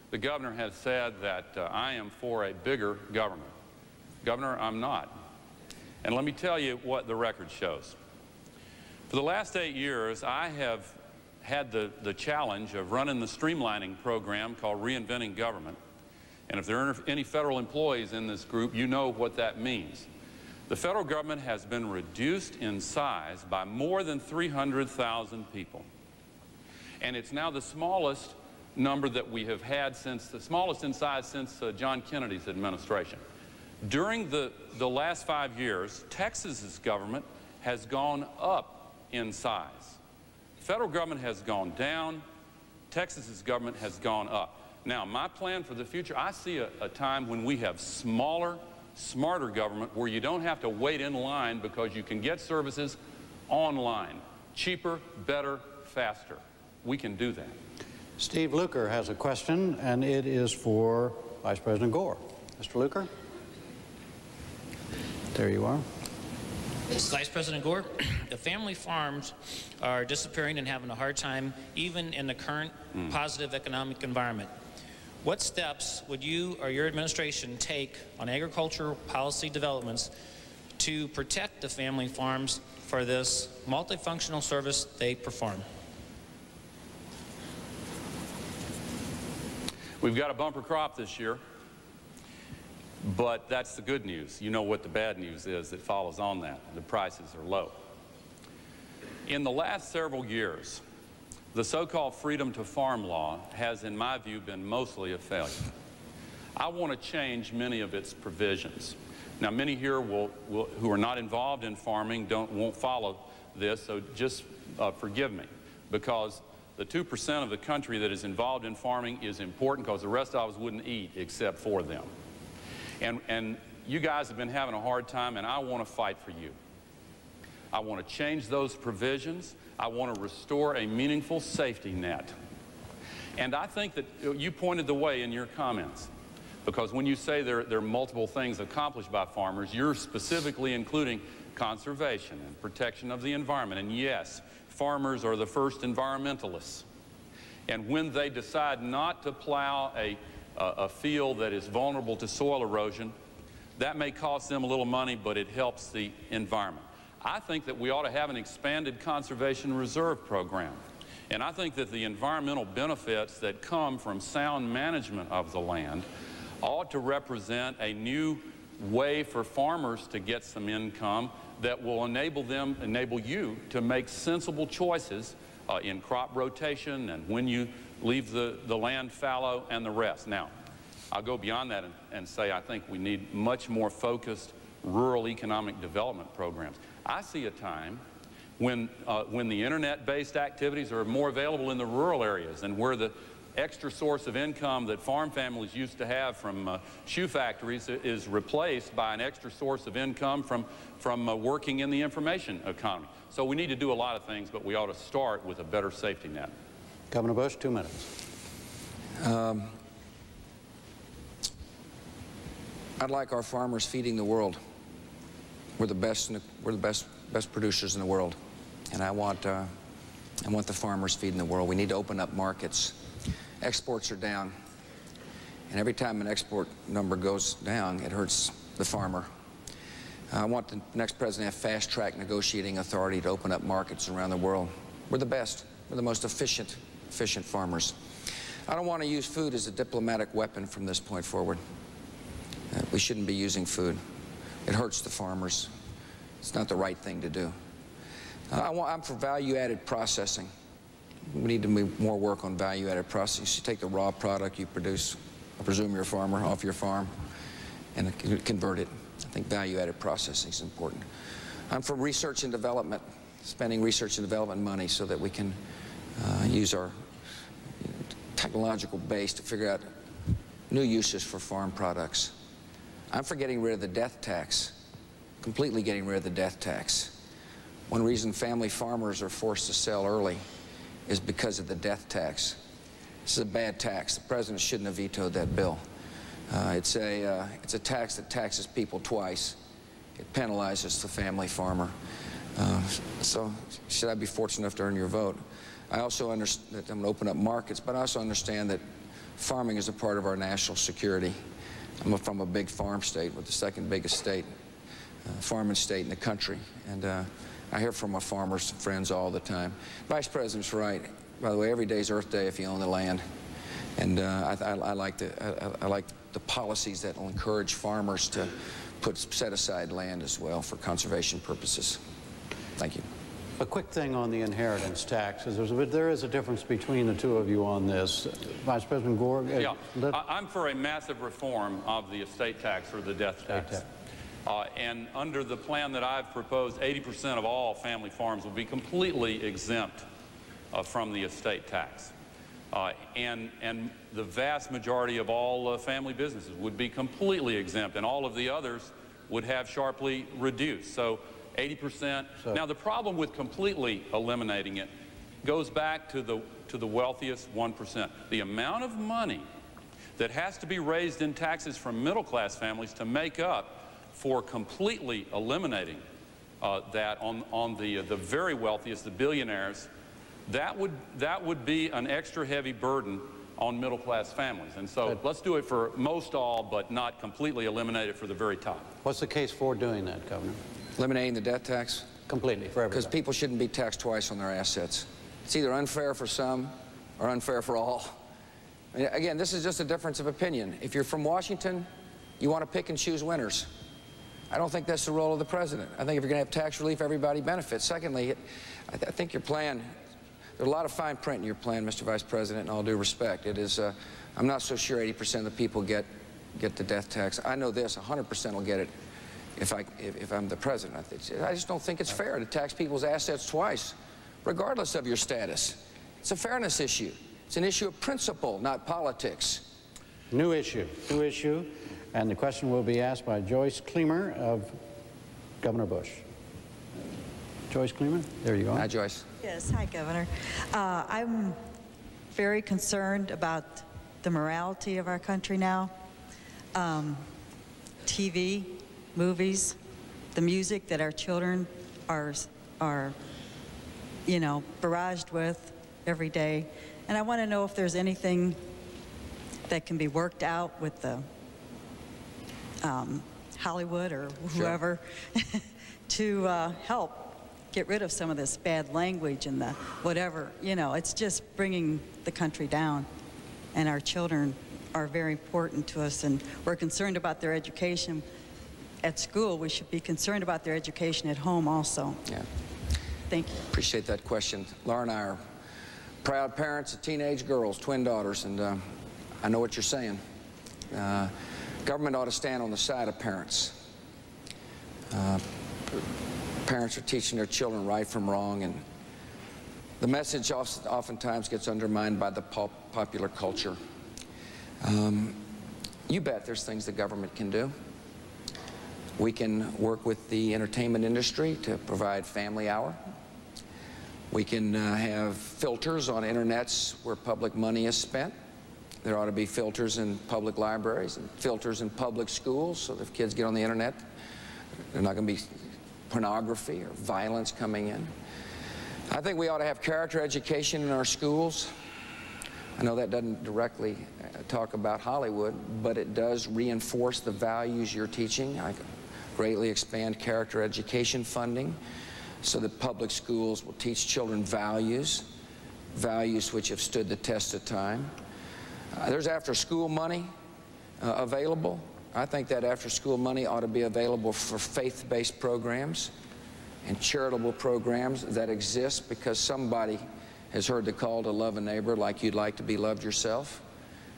the governor has said that I am for a bigger government. Governor, I'm not. And let me tell you what the record shows. For the last 8 years, I have had the challenge of running the streamlining program called Reinventing Government. And if there are any federal employees in this group, you know what that means. The federal government has been reduced in size by more than 300,000 people. And it's now the smallest number that we have had since, the smallest in size since John Kennedy's administration. During the last 5 years, Texas's government has gone up in size. Federal government has gone down. Texas's government has gone up. Now, my plan for the future, I see a time when we have smaller, smarter government where you don't have to wait in line because you can get services online. Cheaper, better, faster. We can do that. Steve Luker has a question, and it is for Vice President Gore. Mr. Luker? There you are. Vice President Gore, the family farms are disappearing and having a hard time even in the current positive economic environment. What steps would you or your administration take on agricultural policy developments to protect the family farms for this multifunctional service they perform? We've got a bumper crop this year. But that's the good news. You know what the bad news is that follows on that. The prices are low. In the last several years, the so-called freedom to farm law has, in my view, been mostly a failure. I want to change many of its provisions. Now, many here who are not involved in farming won't follow this, so just forgive me, because the 2% of the country that is involved in farming is important because the rest of us wouldn't eat except for them. And you guys have been having a hard time, and I want to fight for you. I want to change those provisions. I want to restore a meaningful safety net. And I think that you pointed the way in your comments, because when you say there are multiple things accomplished by farmers, you're specifically including conservation and protection of the environment. And yes, farmers are the first environmentalists. And when they decide not to plow a field that is vulnerable to soil erosion, that may cost them a little money, but it helps the environment. I think that we ought to have an expanded conservation reserve program. And I think that the environmental benefits that come from sound management of the land ought to represent a new way for farmers to get some income that will enable you to make sensible choices in crop rotation and when you leave the land fallow and the rest. Now, I'll go beyond that and say I think we need much more focused rural economic development programs. I see a time when the internet-based activities are more available in the rural areas and where the extra source of income that farm families used to have from shoe factories is replaced by an extra source of income from working in the information economy. So we need to do a lot of things, but we ought to start with a better safety net. Governor Bush, 2 minutes. I'd like our farmers feeding the world. We're the best. We're the best producers in the world, and I want the farmers feeding the world. We need to open up markets. Exports are down, and every time an export number goes down, it hurts the farmer. I want the next president to have fast-track negotiating authority to open up markets around the world. We're the best. We're the most efficient farmers. I don't want to use food as a diplomatic weapon from this point forward. We shouldn't be using food. It hurts the farmers. It's not the right thing to do. I'm for value-added processing. We need to move more work on value-added processing. You take the raw product you produce, I presume you're a farmer, off your farm, and convert it. I think value-added processing is important. I'm for research and development, spending research and development money so that we can use our technological base to figure out new uses for farm products. I'm for getting rid of the death tax, completely getting rid of the death tax. One reason family farmers are forced to sell early is because of the death tax. This is a bad tax. The president shouldn't have vetoed that bill. It's a tax that taxes people twice. It penalizes the family farmer. So should I be fortunate enough to earn your vote? I also understand that I'm going to open up markets, but I also understand that farming is a part of our national security. I'm from a big farm state, with the second biggest state, farming state in the country, and I hear from my farmers friends all the time. Vice President's right. By the way, every day's Earth Day if you own the land, and I like the policies that will encourage farmers to set aside land as well for conservation purposes. Thank you. A quick thing on the inheritance tax. There is a difference between the two of you on this. Vice President Gore? Yeah, I'm for a massive reform of the estate tax or the death tax. And under the plan that I've proposed, 80% of all family farms will be completely exempt from the estate tax. And the vast majority of all family businesses would be completely exempt, and all of the others would have sharply reduced. So 80%. Now, the problem with completely eliminating it goes back to the wealthiest 1%. The amount of money that has to be raised in taxes from middle-class families to make up for completely eliminating that on the very wealthiest, the billionaires, that would be an extra heavy burden on middle-class families. And so let's do it for most all, but not completely eliminate it for the very top. What's the case for doing that, Governor? Eliminating the death tax? Completely, for everybody. Because people shouldn't be taxed twice on their assets. It's either unfair for some or unfair for all. I mean, again, this is just a difference of opinion. If you're from Washington, you want to pick and choose winners. I don't think that's the role of the president. I think if you're going to have tax relief, everybody benefits. Secondly, I think your plan, there's a lot of fine print in your plan, Mr. Vice President, in all due respect. It is, I'm not so sure 80% of the people get the death tax. I know this, 100% will get it if I'm the president. I just don't think it's fair to tax people's assets twice, regardless of your status. It's a fairness issue. It's an issue of principle, not politics. New issue. And the question will be asked by Joyce Kleemer of Governor Bush. Joyce Kleemer, there you go. Hi, Joyce. Yes, hi, Governor. I'm very concerned about the morality of our country now. TV, movies, the music that our children are barraged with every day. And I want to know if there's anything that can be worked out with the Hollywood or whoever to help get rid of some of this bad language and the whatever. It's just bringing the country down. And our children are very important to us, and we're concerned about their education at school. We should be concerned about their education at home also. Yeah. Thank you. Appreciate that question. Laura and I are proud parents of teenage girls, twin daughters, and I know what you're saying. Government ought to stand on the side of parents. Parents are teaching their children right from wrong, and the message oftentimes gets undermined by the popular culture. You bet there's things the government can do. We can work with the entertainment industry to provide family hour. We can have filters on internets where public money is spent. there ought to be filters in public libraries and filters in public schools so that if kids get on the internet, there's not going to be pornography or violence coming in. I think we ought to have character education in our schools. I know that doesn't directly talk about Hollywood, but it does reinforce the values you're teaching. I greatly expand character education funding so that public schools will teach children values which have stood the test of time. There's after-school money available. I think that after-school money ought to be available for faith-based programs and charitable programs that exist because somebody has heard the call to love a neighbor like you'd like to be loved yourself.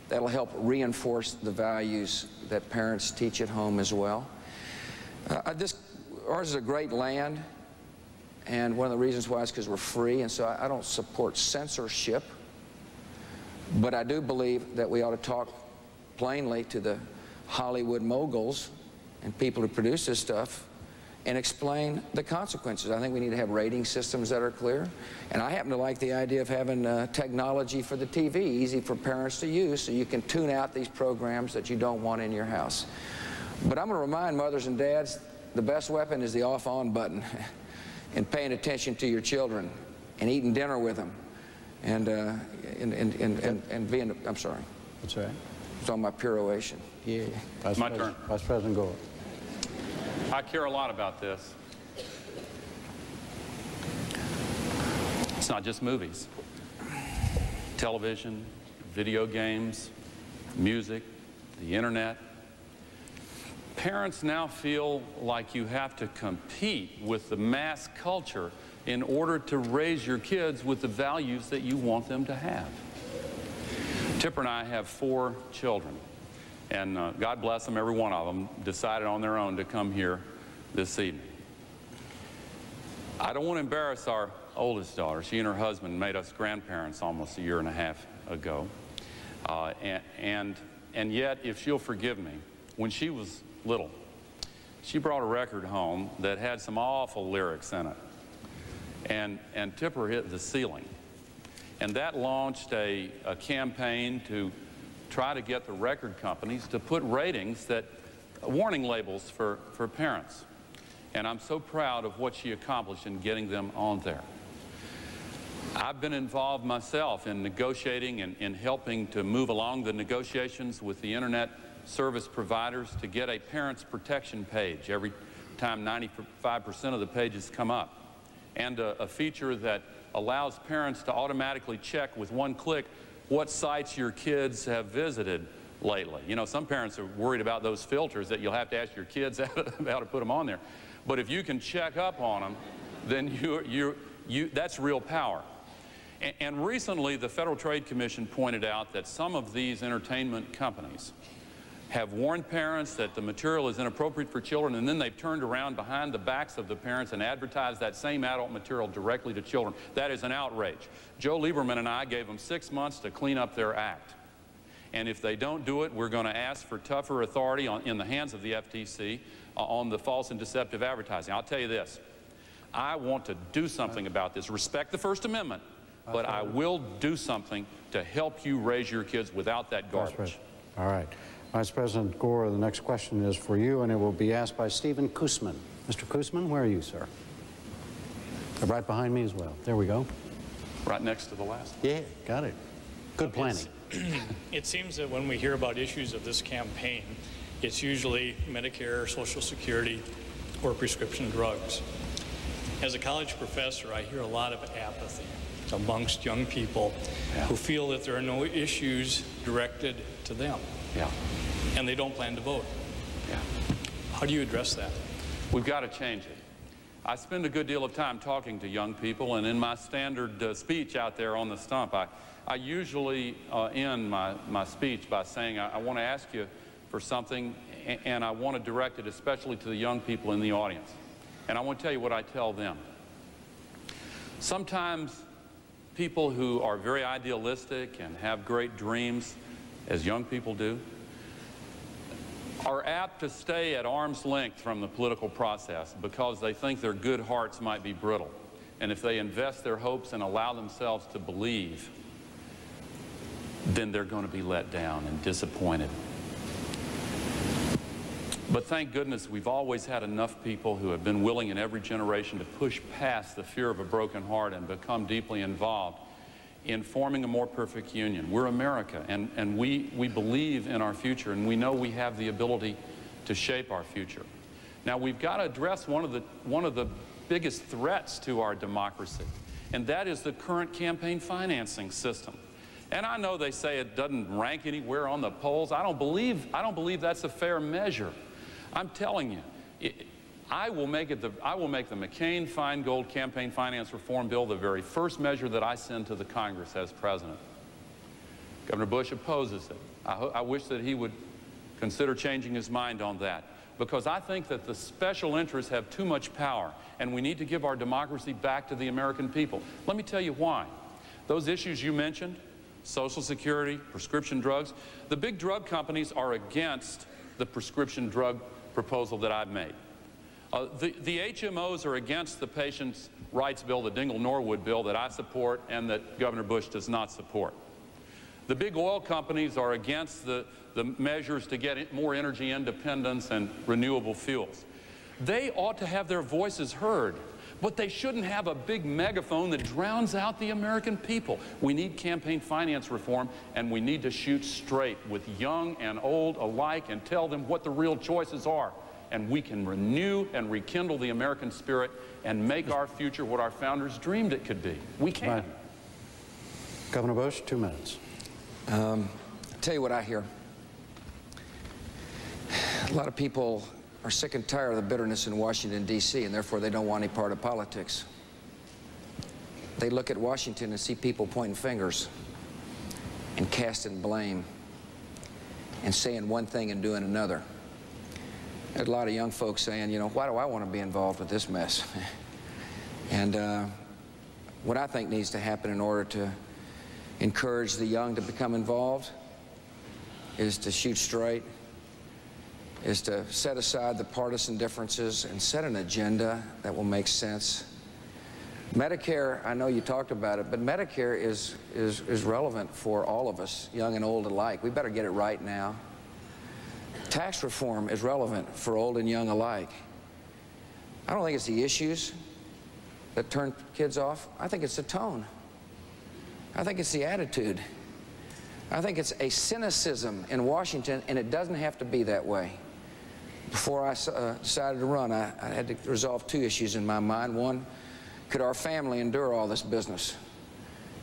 That'll help reinforce the values that parents teach at home as well. Ours is a great land, and one of the reasons why is because we're free, and so I don't support censorship, but I do believe that we ought to talk plainly to the Hollywood moguls and people who produce this stuff and explain the consequences. I think we need to have rating systems that are clear. And I happen to like the idea of having technology for the TV, easy for parents to use, so you can tune out these programs that you don't want in your house. But I'm going to remind mothers and dads, the best weapon is the off-on button and paying attention to your children and eating dinner with them and being, I'm sorry. That's right. It's on my peroration. Yeah. My turn. Vice President Gore. I care a lot about this. It's not just movies. Television, video games, music, the internet. Parents now feel like you have to compete with the mass culture in order to raise your kids with the values that you want them to have. Tipper and I have 4 children. And God bless them, every one of them decided on their own to come here this evening. I don't want to embarrass our oldest daughter. She and her husband made us grandparents almost a year and a half ago. And yet, if she'll forgive me, when she was little, she brought a record home that had some awful lyrics in it. And Tipper hit the ceiling. And that launched a campaign to try to get the record companies to put ratings that, warning labels for parents. And I'm so proud of what she accomplished in getting them on there. I've been involved myself in negotiating and in helping to move along the negotiations with the internet service providers to get a parents protection page every time 95% of the pages come up, and a feature that allows parents to automatically check with one click what sites your kids have visited lately. You know, some parents are worried about those filters that you'll have to ask your kids how to put them on there. But if you can check up on them, then that's real power. And recently, the Federal Trade Commission pointed out that some of these entertainment companies have warned parents that the material is inappropriate for children, and then they've turned around behind the backs of the parents and advertised that same adult material directly to children. That is an outrage. Joe Lieberman and I gave them 6 months to clean up their act. And if they don't do it, we're going to ask for tougher authority in the hands of the FTC on the false and deceptive advertising. I'll tell you this. I want to do something about this. Respect the First Amendment, but I will do something to help you raise your kids without that garbage. All right. Vice President Gore, the next question is for you, and it will be asked by Stephen Koosman. Mr. Koosman, where are you, sir? Right behind me as well. There we go. Right next to the last. Yeah, got it. Good planning. It seems that when we hear about issues of this campaign, it's usually Medicare, Social Security, or prescription drugs. As a college professor, I hear a lot of apathy amongst young people who feel that there are no issues directed to them. And they don't plan to vote. How do you address that? We've got to change it. I spend a good deal of time talking to young people, and in my standard speech out there on the stump, I usually end my speech by saying, I want to ask you for something, and I want to direct it especially to the young people in the audience. And I want to tell you what I tell them. Sometimes people who are very idealistic and have great dreams, as young people do, are apt to stay at arm's length from the political process because they think their good hearts might be brittle. And if they invest their hopes and allow themselves to believe then they're going to be let down and disappointed. But thank goodness we've always had enough people who have been willing in every generation to push past the fear of a broken heart and become deeply involved in forming a more perfect union. We're America, and we believe in our future, and we know we have the ability to shape our future. Now, we've got to address one of the biggest threats to our democracy, and that is the current campaign financing system. And I know they say it doesn't rank anywhere on the polls. I don't believe that's a fair measure. I'm telling you, I will make the McCain-Feingold campaign finance reform bill the very first measure that I send to the Congress as president. Governor Bush opposes it. I wish that he would consider changing his mind on that, because I think that the special interests have too much power, and we need to give our democracy back to the American people. Let me tell you why. Those issues you mentioned, Social Security, prescription drugs, the big drug companies are against the prescription drug proposal that I've made. The HMOs are against the patients' rights bill, the Dingell-Norwood bill that I support and that Governor Bush does not support. The big oil companies are against the measures to get more energy independence and renewable fuels. They ought to have their voices heard, but they shouldn't have a big megaphone that drowns out the American people. We need campaign finance reform, and we need to shoot straight with young and old alike and tell them what the real choices are. And we can renew and rekindle the American spirit and make our future what our founders dreamed it could be. We can. Right. Governor Bush, 2 minutes. I'll tell you what I hear. A lot of people are sick and tired of the bitterness in Washington, D.C., and therefore they don't want any part of politics. They look at Washington and see people pointing fingers and casting blame and saying one thing and doing another. There's a lot of young folks saying, you know, why do I want to be involved with this mess? And what I think needs to happen in order to encourage the young to become involved is to shoot straight, is to set aside the partisan differences and set an agenda that will make sense. Medicare, I know you talked about it, but Medicare is relevant for all of us, young and old alike. We better get it right now. Tax reform is relevant for old and young alike. I don't think it's the issues that turn kids off. I think it's the tone. I think it's the attitude. I think it's a cynicism in Washington, and it doesn't have to be that way. Before I decided to run, I had to resolve 2 issues in my mind. One, could our family endure all this business?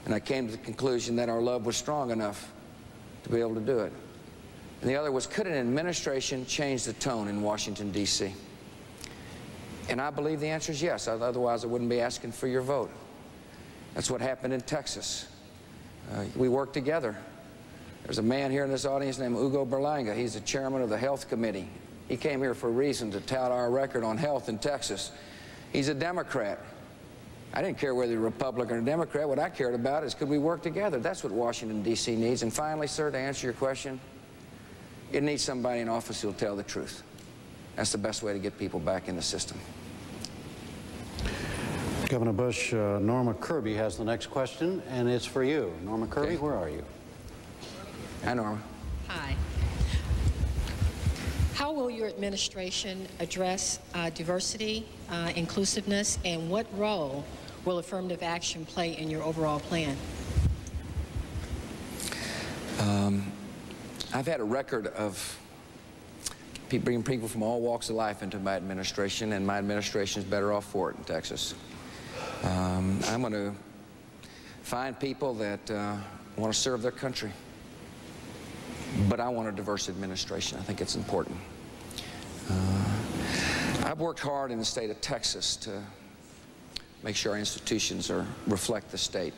And I came to the conclusion that our love was strong enough to be able to do it. And the other was, could an administration change the tone in Washington, D.C.? And I believe the answer is yes. Otherwise, I wouldn't be asking for your vote. That's what happened in Texas. We worked together. There's a man here in this audience named Hugo Berlanga. He's the chairman of the Health Committee. He came here for a reason, to tout our record on health in Texas. He's a Democrat. I didn't care whether you're a Republican or Democrat. What I cared about is, could we work together? That's what Washington, D.C. needs. And finally, sir, to answer your question, it needs somebody in office who'll tell the truth. That's the best way to get people back in the system. Governor Bush, Norma Kirby has the next question, and it's for you. Norma Kirby, where are you? Hi, Norma. Hi. How will your administration address diversity, inclusiveness, and what role will affirmative action play in your overall plan? I've had a record of bringing people from all walks of life into my administration, and my administration is better off for it in Texas. I'm going to find people that want to serve their country. But I want a diverse administration. I think it's important. I've worked hard in the state of Texas to make sure our institutions reflect the state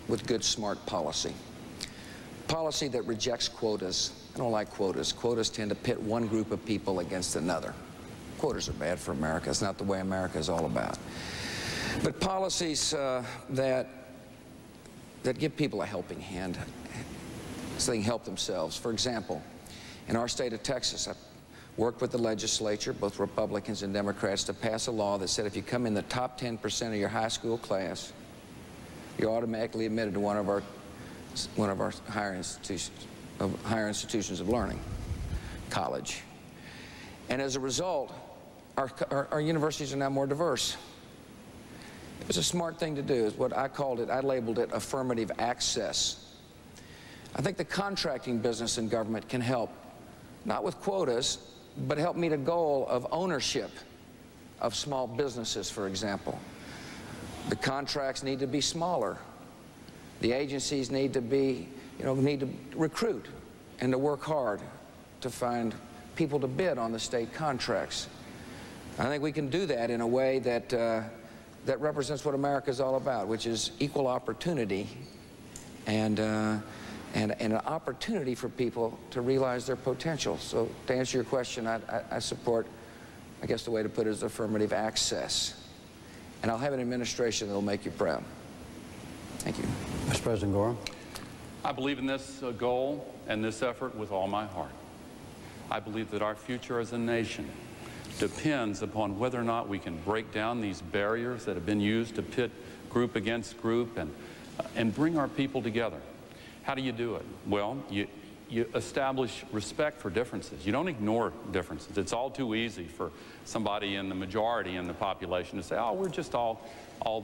with good, smart policy. Policy that rejects quotas. I don't like quotas. Quotas tend to pit one group of people against another. Quotas are bad for America. It's not the way America is all about. But policies that give people a helping hand so they can help themselves. For example, in our state of Texas, I worked with the legislature, both Republicans and Democrats, to pass a law that said if you come in the top 10% of your high school class, you're automatically admitted to one of our one of our higher institutions of learning, college. And as a result, our universities are now more diverse. It was a smart thing to do. Is what I called it. I labeled it affirmative access. I think the contracting business in government can help, not with quotas, but help meet a goal of ownership of small businesses, for example. The contracts need to be smaller. The agencies need to be, need to recruit and to work hard to find people to bid on the state contracts. I think we can do that in a way that that represents what America is all about, which is equal opportunity and an opportunity for people to realize their potential. So to answer your question, I support, I guess the way to put it is affirmative access. And I'll have an administration that will make you proud. Thank you. Vice President Gore. I believe in this goal and this effort with all my heart. I believe that our future as a nation depends upon whether or not we can break down these barriers that have been used to pit group against group and bring our people together. How do you do it? Well, you establish respect for differences. You don't ignore differences. It's all too easy for somebody in the majority in the population to say, oh, we're just all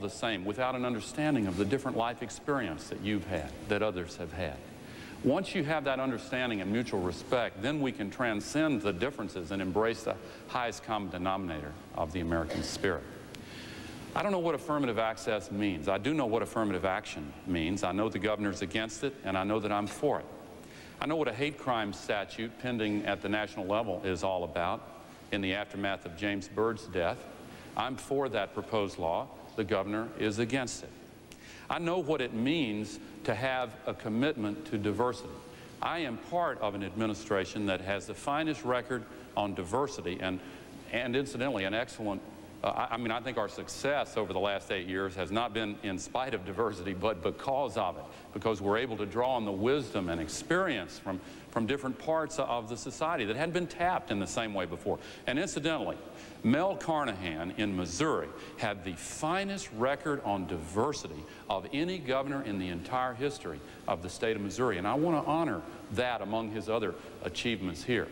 the same, without an understanding of the different life experience that you've had, that others have had. Once you have that understanding and mutual respect, then we can transcend the differences and embrace the highest common denominator of the American spirit. I don't know what affirmative access means. I do know what affirmative action means. I know the governor's against it, and I know that I'm for it. I know what a hate crime statute pending at the national level is all about in the aftermath of James Byrd's death. I'm for that proposed law. The governor is against it. I know what it means to have a commitment to diversity. I am part of an administration that has the finest record on diversity and incidentally, an excellent I think our success over the last 8 years has not been in spite of diversity, but because of it, because we're able to draw on the wisdom and experience from different parts of the society that hadn't been tapped in the same way before. And incidentally, Mel Carnahan in Missouri had the finest record on diversity of any governor in the entire history of the state of Missouri, and I want to honor that among his other achievements here.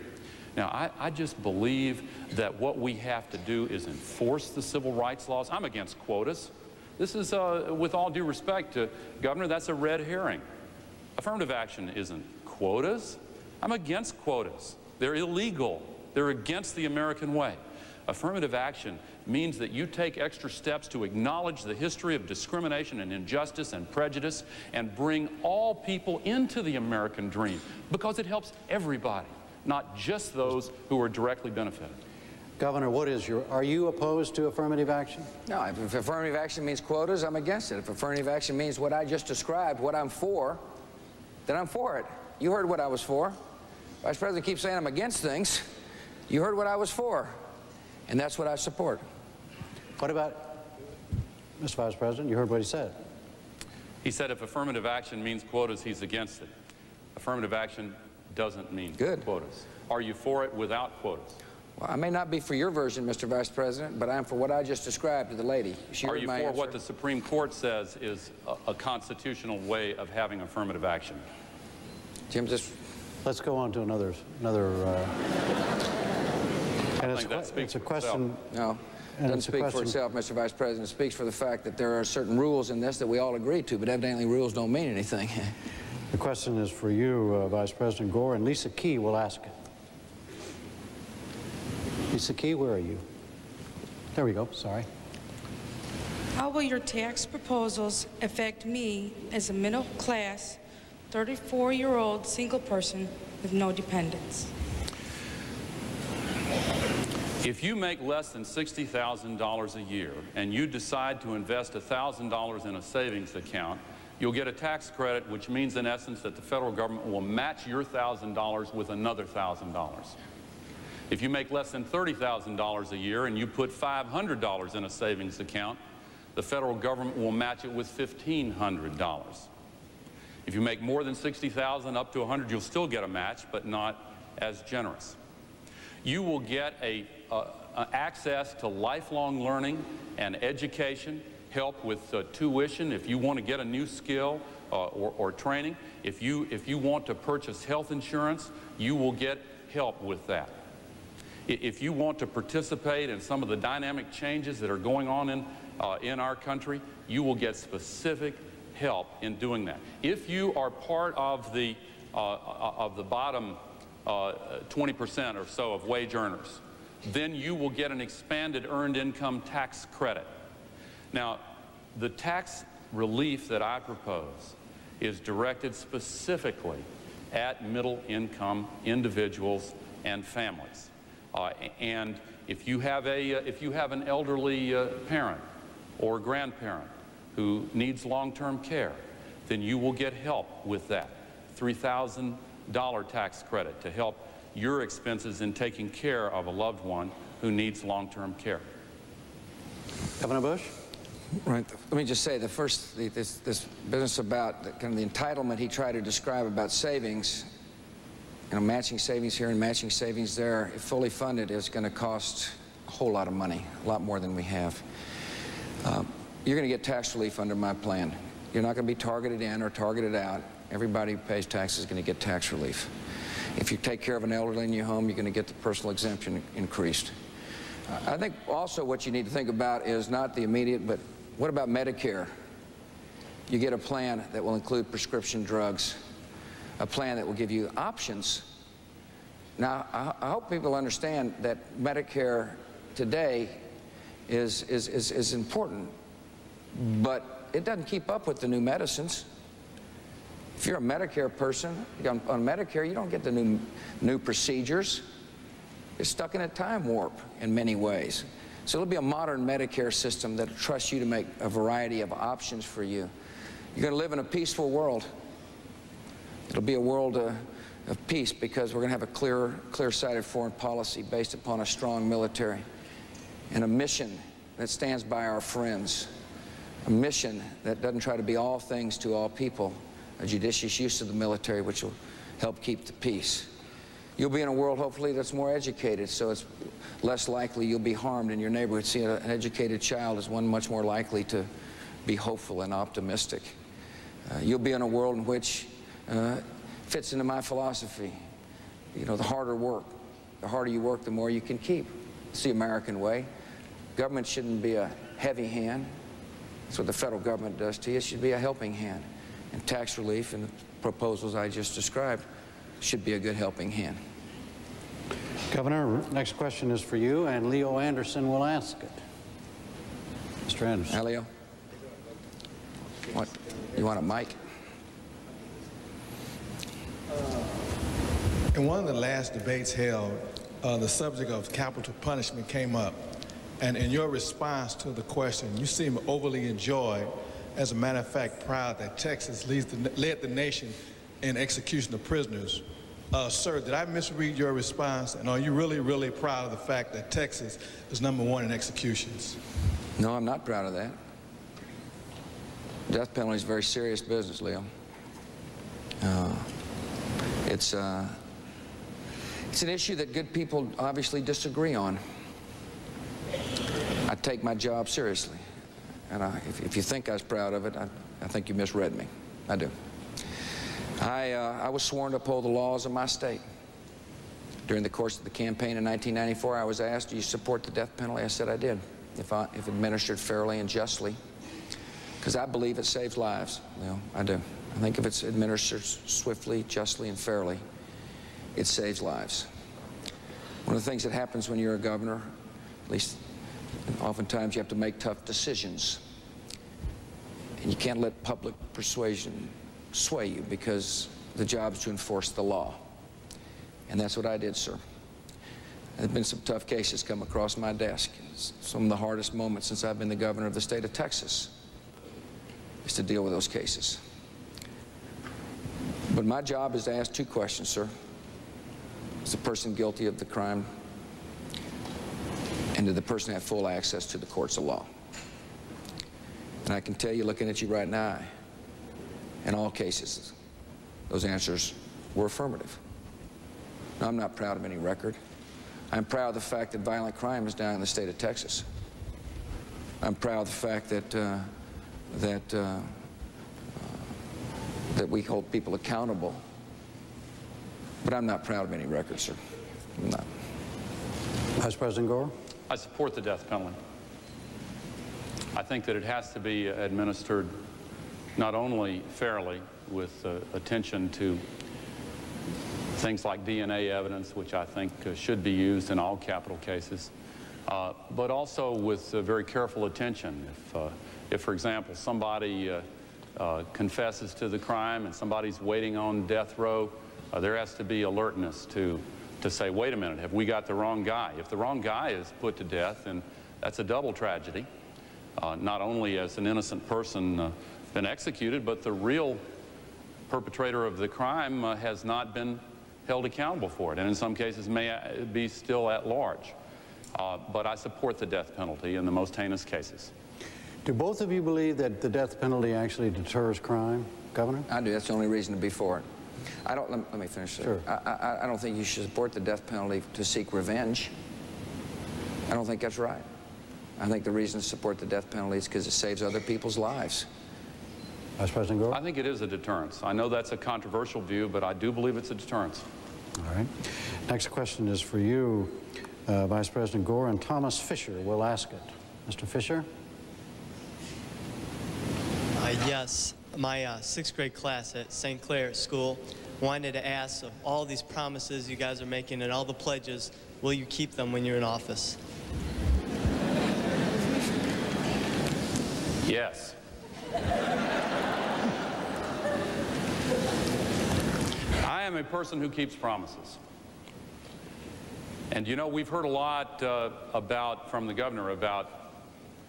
Now, I just believe that what we have to do is enforce the civil rights laws. I'm against quotas. This is, with all due respect to Governor, that's a red herring. Affirmative action isn't quotas. I'm against quotas. They're illegal. They're against the American way. Affirmative action means that you take extra steps to acknowledge the history of discrimination and injustice and prejudice and bring all people into the American dream because it helps everybody, not just those who are directly benefited. Governor, are you opposed to affirmative action? No, if affirmative action means quotas, I'm against it. If affirmative action means what I just described, what I'm for, then I'm for it. You heard what I was for. Vice President keeps saying I'm against things. You heard what I was for, and that's what I support. What about, Mr. Vice President, you heard what he said. He said if affirmative action means quotas, he's against it. Affirmative action doesn't mean quotas. Are you for it without quotas? Well, I may not be for your version, Mr. Vice President, but I'm for what I just described to the lady. Are you for what the Supreme Court says is a constitutional way of having affirmative action? Jim, just... Let's go on to another and it's a question... No, it doesn't speak for itself, Mr. Vice President. It speaks for the fact that there are certain rules in this that we all agree to, but evidently rules don't mean anything. The question is for you, Vice President Gore, and Lisa Key will ask it. Lisa Key, where are you? There we go, sorry. How will your tax proposals affect me as a middle-class, 34-year-old single person with no dependents? If you make less than $60,000 a year and you decide to invest $1,000 in a savings account, you'll get a tax credit, which means in essence that the federal government will match your $1,000 with another $1,000. If you make less than $30,000 a year and you put $500 in a savings account, the federal government will match it with $1,500. If you make more than $60,000 up to $100,000, you'll still get a match, but not as generous. You will get access to lifelong learning and education, help with tuition if you want to get a new skill or training. If you want to purchase health insurance, you will get help with that. If you want to participate in some of the dynamic changes that are going on in our country, you will get specific help in doing that. If you are part of the bottom 20% or so of wage earners, then you will get an expanded earned income tax credit. Now, the tax relief that I propose is directed specifically at middle income individuals and families. And if you have an elderly parent or grandparent who needs long-term care, then you will get help with that. $3,000 tax credit to help your expenses in taking care of a loved one who needs long-term care. Governor Bush? Right. Let me just say, this business about kind of the entitlement he tried to describe about savings, you know, matching savings here and matching savings there, if fully funded, is going to cost a whole lot of money, a lot more than we have. You're going to get tax relief under my plan. You're not going to be targeted in or targeted out. Everybody who pays taxes is going to get tax relief. If you take care of an elderly in your home, you're going to get the personal exemption increased. I think also what you need to think about is not the immediate, but what about Medicare? You get a plan that will include prescription drugs, a plan that will give you options. Now, I hope people understand that Medicare today is important, but it doesn't keep up with the new medicines. If you're a Medicare person, on Medicare, you don't get the new procedures. You're stuck in a time warp in many ways. So it'll be a modern Medicare system that will trust you to make a variety of options for you. You're going to live in a peaceful world. It'll be a world of peace because we're going to have a clear-sighted foreign policy based upon a strong military and a mission that stands by our friends, a mission that doesn't try to be all things to all people, a judicious use of the military which will help keep the peace. You'll be in a world, hopefully, that's more educated, so it's less likely you'll be harmed in your neighborhood. See, an educated child is one much more likely to be hopeful and optimistic. You'll be in a world in which fits into my philosophy. You know, the harder you work, the more you can keep. It's the American way. Government shouldn't be a heavy hand. That's what the federal government does to you. It should be a helping hand. And tax relief and the proposals I just described should be a good helping hand. Governor, next question is for you, and Leo Anderson will ask it. Mr. Anderson. Hi, Leo. What? You want a mic? In one of the last debates held, the subject of capital punishment came up. And in your response to the question, you seem overly enjoyed, as a matter of fact, proud that Texas led the nation in execution of prisoners. Sir, did I misread your response? And are you really, really proud of the fact that Texas is #1 in executions? No, I'm not proud of that. Death penalty is very serious business, Leo. It's an issue that good people obviously disagree on. I take my job seriously. And if you think I was proud of it, I think you misread me. I do. I was sworn to uphold the laws of my state. During the course of the campaign in 1994, I was asked, do you support the death penalty? I said I did, if administered fairly and justly. Because I believe it saves lives. You know, I do. I think if it's administered swiftly, justly, and fairly, it saves lives. One of the things that happens when you're a governor, at least oftentimes you have to make tough decisions. And you can't let public persuasion sway you because the job is to enforce the law. And that's what I did, sir. There have been some tough cases come across my desk. Some of the hardest moments since I've been the governor of the state of Texas is to deal with those cases. But my job is to ask two questions, sir. Is the person guilty of the crime? And did the person have full access to the courts of law? And I can tell you, looking at you right now, in all cases, those answers were affirmative. Now, I'm not proud of any record. I'm proud of the fact that violent crime is down in the state of Texas. I'm proud of the fact that that we hold people accountable. But I'm not proud of any record, sir. I'm not. Vice President Gore? I support the death penalty. I think that it has to be administered not only fairly with attention to things like DNA evidence, which I think should be used in all capital cases, but also with very careful attention. If, for example, somebody confesses to the crime and somebody's waiting on death row, there has to be alertness to say, wait a minute, have we got the wrong guy? If the wrong guy is put to death, then that's a double tragedy. Not only has an innocent person been executed, but the real perpetrator of the crime has not been held accountable for it, and in some cases may be still at large. But I support the death penalty in the most heinous cases. Do both of you believe that the death penalty actually deters crime, Governor? I do. That's the only reason to be for it. Let me finish, sir. Sure. I don't think you should support the death penalty to seek revenge. I don't think that's right. I think the reason to support the death penalty is because it saves other people's lives. Vice President Gore? I think it is a deterrence. I know that's a controversial view, but I do believe it's a deterrence. All right. Next question is for you, Vice President Gore, and Thomas Fisher will ask it. Mr. Fisher? Yes. My sixth grade class at St. Clair School wanted to ask, of all these promises you guys are making and all the pledges, will you keep them when you're in office? Yes. I am a person who keeps promises. And you know, we've heard a lot from the governor about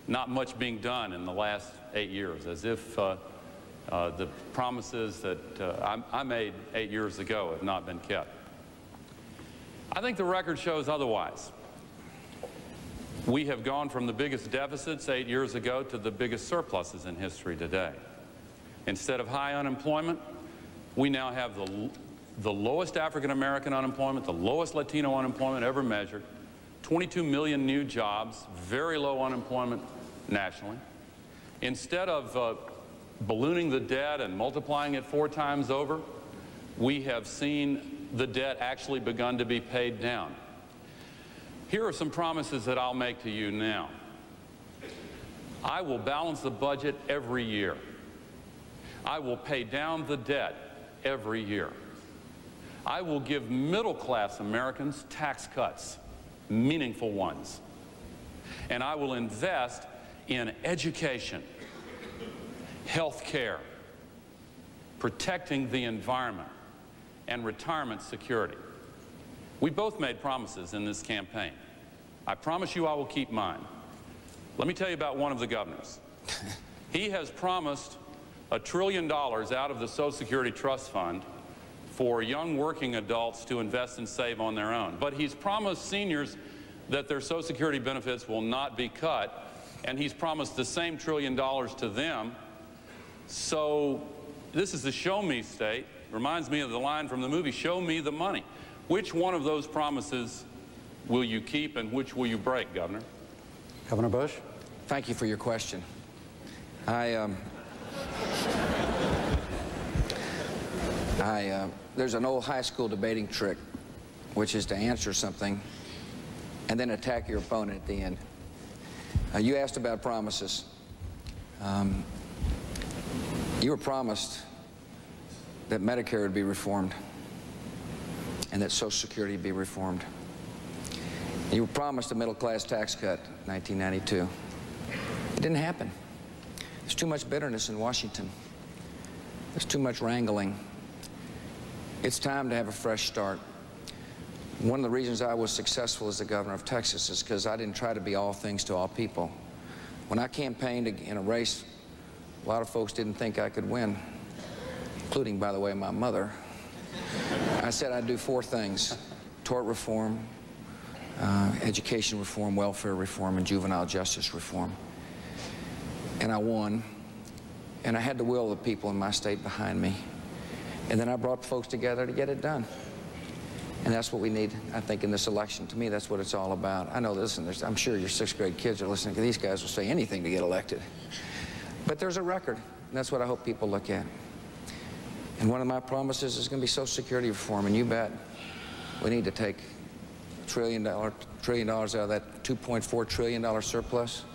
not much being done in the last 8 years, as if the promises that I made 8 years ago have not been kept. I think the record shows otherwise. We have gone from the biggest deficits 8 years ago to the biggest surpluses in history today. Instead of high unemployment, we now have the lowest African-American unemployment, the lowest Latino unemployment ever measured, 22 million new jobs, very low unemployment nationally. Instead of ballooning the debt and multiplying it 4 times over, we have seen the debt actually begun to be paid down. Here are some promises that I'll make to you now. I will balance the budget every year. I will pay down the debt every year. I will give middle-class Americans tax cuts, meaningful ones. And I will invest in education, health care, protecting the environment, and retirement security. We both made promises in this campaign. I promise you I will keep mine. Let me tell you about one of the governors. He has promised $1 trillion out of the Social Security Trust Fund for young working adults to invest and save on their own. But he's promised seniors that their Social Security benefits will not be cut, and he's promised the same $1 trillion to them. So this is the show me state. Reminds me of the line from the movie, show me the money. Which one of those promises will you keep and which will you break, Governor? Governor Bush? Thank you for your question. There's an old high school debating trick, which is to answer something and then attack your opponent at the end. You asked about promises. You were promised that Medicare would be reformed and that Social Security would be reformed. You were promised a middle-class tax cut in 1992. It didn't happen. There's too much bitterness in Washington. There's too much wrangling. It's time to have a fresh start. One of the reasons I was successful as the governor of Texas is because I didn't try to be all things to all people. When I campaigned in a race, a lot of folks didn't think I could win, including, by the way, my mother. I said I'd do 4 things: tort reform, education reform, welfare reform, and juvenile justice reform. And I won, and I had the will of the people in my state behind me. And then I brought folks together to get it done. And that's what we need, I think, in this election. To me, that's what it's all about. I know, listen, I'm sure your 6th grade kids are listening, because these guys will say anything to get elected. But there's a record, and that's what I hope people look at. And one of my promises is going to be Social Security reform, and you bet we need to take $1 trillion out of that $2.4 trillion surplus.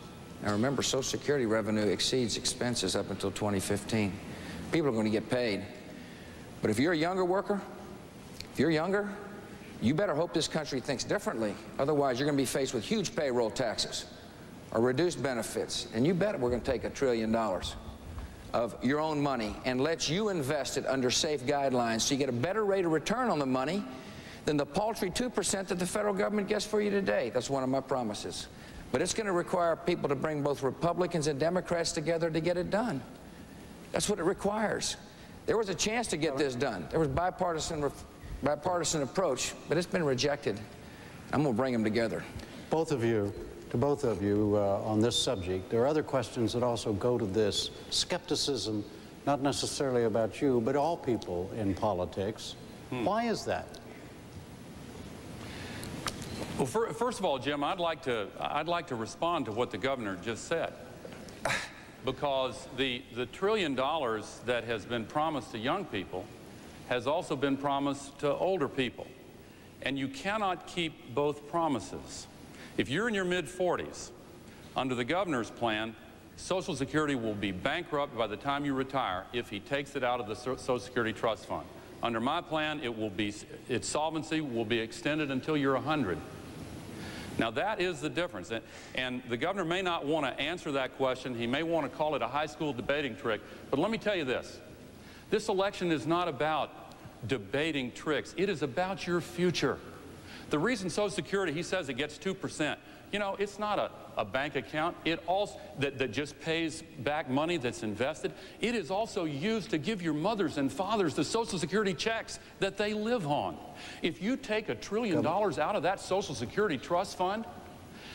Now remember, Social Security revenue exceeds expenses up until 2015. People are going to get paid. But if you're a younger worker, if you're younger, you better hope this country thinks differently. Otherwise, you're going to be faced with huge payroll taxes or reduced benefits. And you bet we're going to take $1 trillion of your own money and let you invest it under safe guidelines so you get a better rate of return on the money than the paltry 2% that the federal government gets for you today. That's one of my promises. But it's going to require people to bring both Republicans and Democrats together to get it done. That's what it requires. There was a chance to get this done. There was bipartisan approach, but it's been rejected. I'm going to bring them together. To both of you on this subject, there are other questions that also go to this skepticism, not necessarily about you, but all people in politics. Why is that? Well, first of all, Jim, I'd like to respond to what the governor just said, because the $1 trillion that has been promised to young people has also been promised to older people, and you cannot keep both promises. If you're in your mid-40s, under the governor's plan, Social Security will be bankrupt by the time you retire if he takes it out of the Social Security Trust Fund. Under my plan, its solvency will be extended until you're 100. Now, that is the difference. And the governor may not want to answer that question. He may want to call it a high school debating trick. But let me tell you this. This election is not about debating tricks. It is about your future. The reason Social Security, he says it gets 2%. You know, it's not a bank account that just pays back money that's invested. It is also used to give your mothers and fathers the Social Security checks that they live on. If you take $1 trillion out of that Social Security Trust Fund,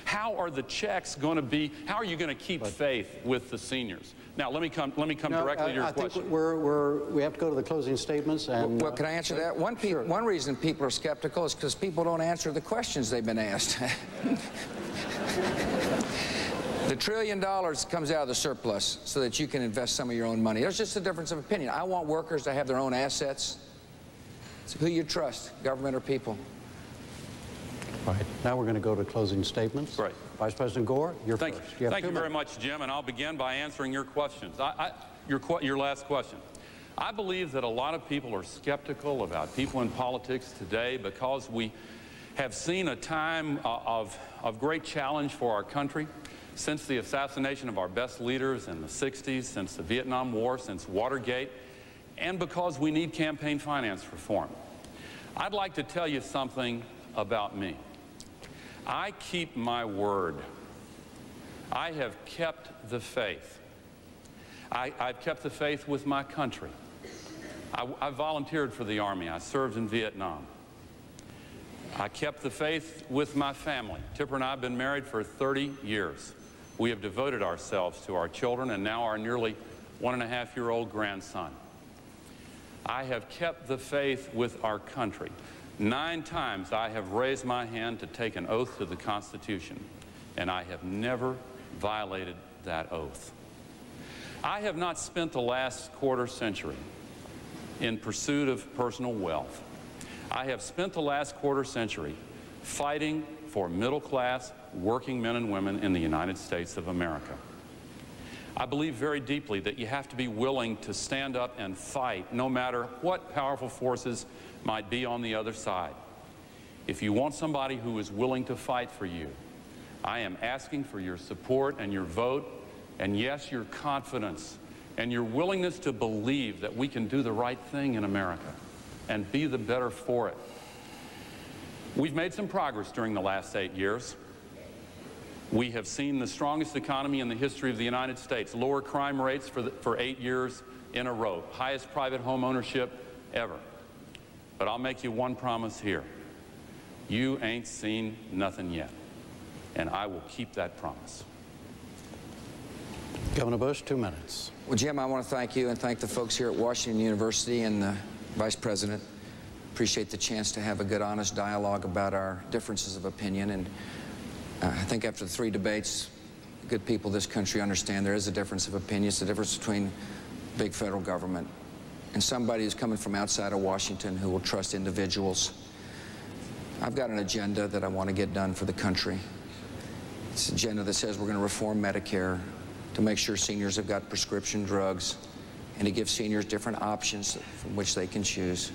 how are the checks going to be, how are you going to keep faith with the seniors? Now, let me come directly to your question. I think we have to go to the closing statements. And, well, can I answer that? One reason people are skeptical is because people don't answer the questions they've been asked. The $1 trillion comes out of the surplus so that you can invest some of your own money. There's just a difference of opinion. I want workers to have their own assets. It's who you trust, government or people. Right. Now we're going to go to closing statements. Right. Vice President Gore, you're first. Thank you very much, Jim, and I'll begin by answering your questions. Your last question. I believe that a lot of people are skeptical about people in politics today because we have seen a time of great challenge for our country since the assassination of our best leaders in the 60s, since the Vietnam War, since Watergate, and because we need campaign finance reform. I'd like to tell you something about me. I keep my word. I have kept the faith. I've kept the faith with my country. I volunteered for the Army. I served in Vietnam. I kept the faith with my family. Tipper and I have been married for 30 years. We have devoted ourselves to our children and now our nearly 1.5-year-old grandson. I have kept the faith with our country. 9 times I have raised my hand to take an oath to the Constitution, and I have never violated that oath. I have not spent the last quarter century in pursuit of personal wealth. I have spent the last quarter century fighting for middle-class working men and women in the United States of America. I believe very deeply that you have to be willing to stand up and fight no matter what powerful forces might be on the other side. If you want somebody who is willing to fight for you, I am asking for your support and your vote, and yes, your confidence and your willingness to believe that we can do the right thing in America and be the better for it. We've made some progress during the last 8 years. We have seen the strongest economy in the history of the United States, lower crime rates for 8 years in a row, highest private home ownership ever. But I'll make you one promise here. You ain't seen nothing yet, and I will keep that promise. Governor Bush, 2 minutes. Well, Jim, I want to thank you and thank the folks here at Washington University and the Vice President. Appreciate the chance to have a good, honest dialogue about our differences of opinion. And I think after the 3 debates, good people of this country understand there is a difference of opinion. It's the difference between big federal government and somebody who's coming from outside of Washington who will trust individuals. I've got an agenda that I want to get done for the country. It's an agenda that says we're going to reform Medicare to make sure seniors have got prescription drugs and to give seniors different options from which they can choose.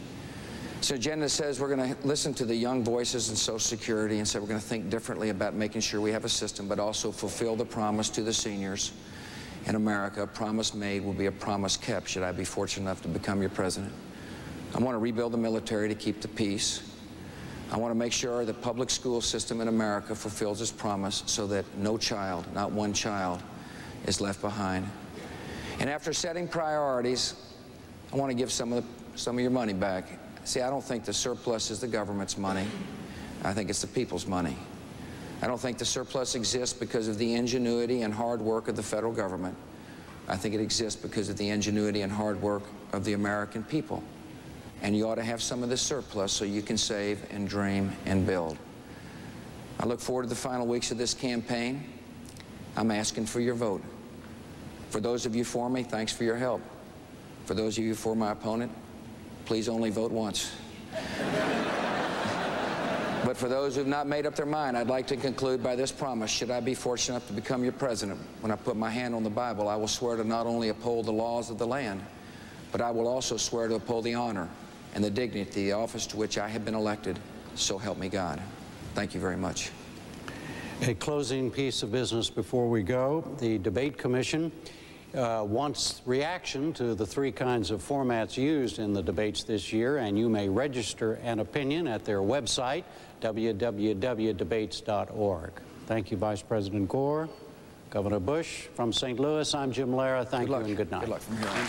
It's an agenda that says we're going to listen to the young voices in Social Security and say we're going to think differently about making sure we have a system, but also fulfill the promise to the seniors in America. A promise made will be a promise kept should I be fortunate enough to become your president. I want to rebuild the military to keep the peace. I want to make sure the public school system in America fulfills its promise so that no child, not one child, is left behind. And after setting priorities, I want to give some of your money back. See, I don't think the surplus is the government's money. I think it's the people's money. I don't think the surplus exists because of the ingenuity and hard work of the federal government. I think it exists because of the ingenuity and hard work of the American people. And you ought to have some of this surplus so you can save and dream and build. I look forward to the final weeks of this campaign. I'm asking for your vote. For those of you for me, thanks for your help. For those of you for my opponent, please only vote once. But for those who have not made up their mind, I'd like to conclude by this promise. Should I be fortunate enough to become your president, when I put my hand on the Bible, I will swear to not only uphold the laws of the land, but I will also swear to uphold the honor and the dignity of the office to which I have been elected. So help me God. Thank you very much. A closing piece of business before we go. The Debate Commission wants reaction to the three kinds of formats used in the debates this year, and you may register an opinion at their website, www.debates.org. Thank you, Vice President Gore. Governor Bush. From St. Louis, I'm Jim Lara. Thank you and good night. Good luck from here on.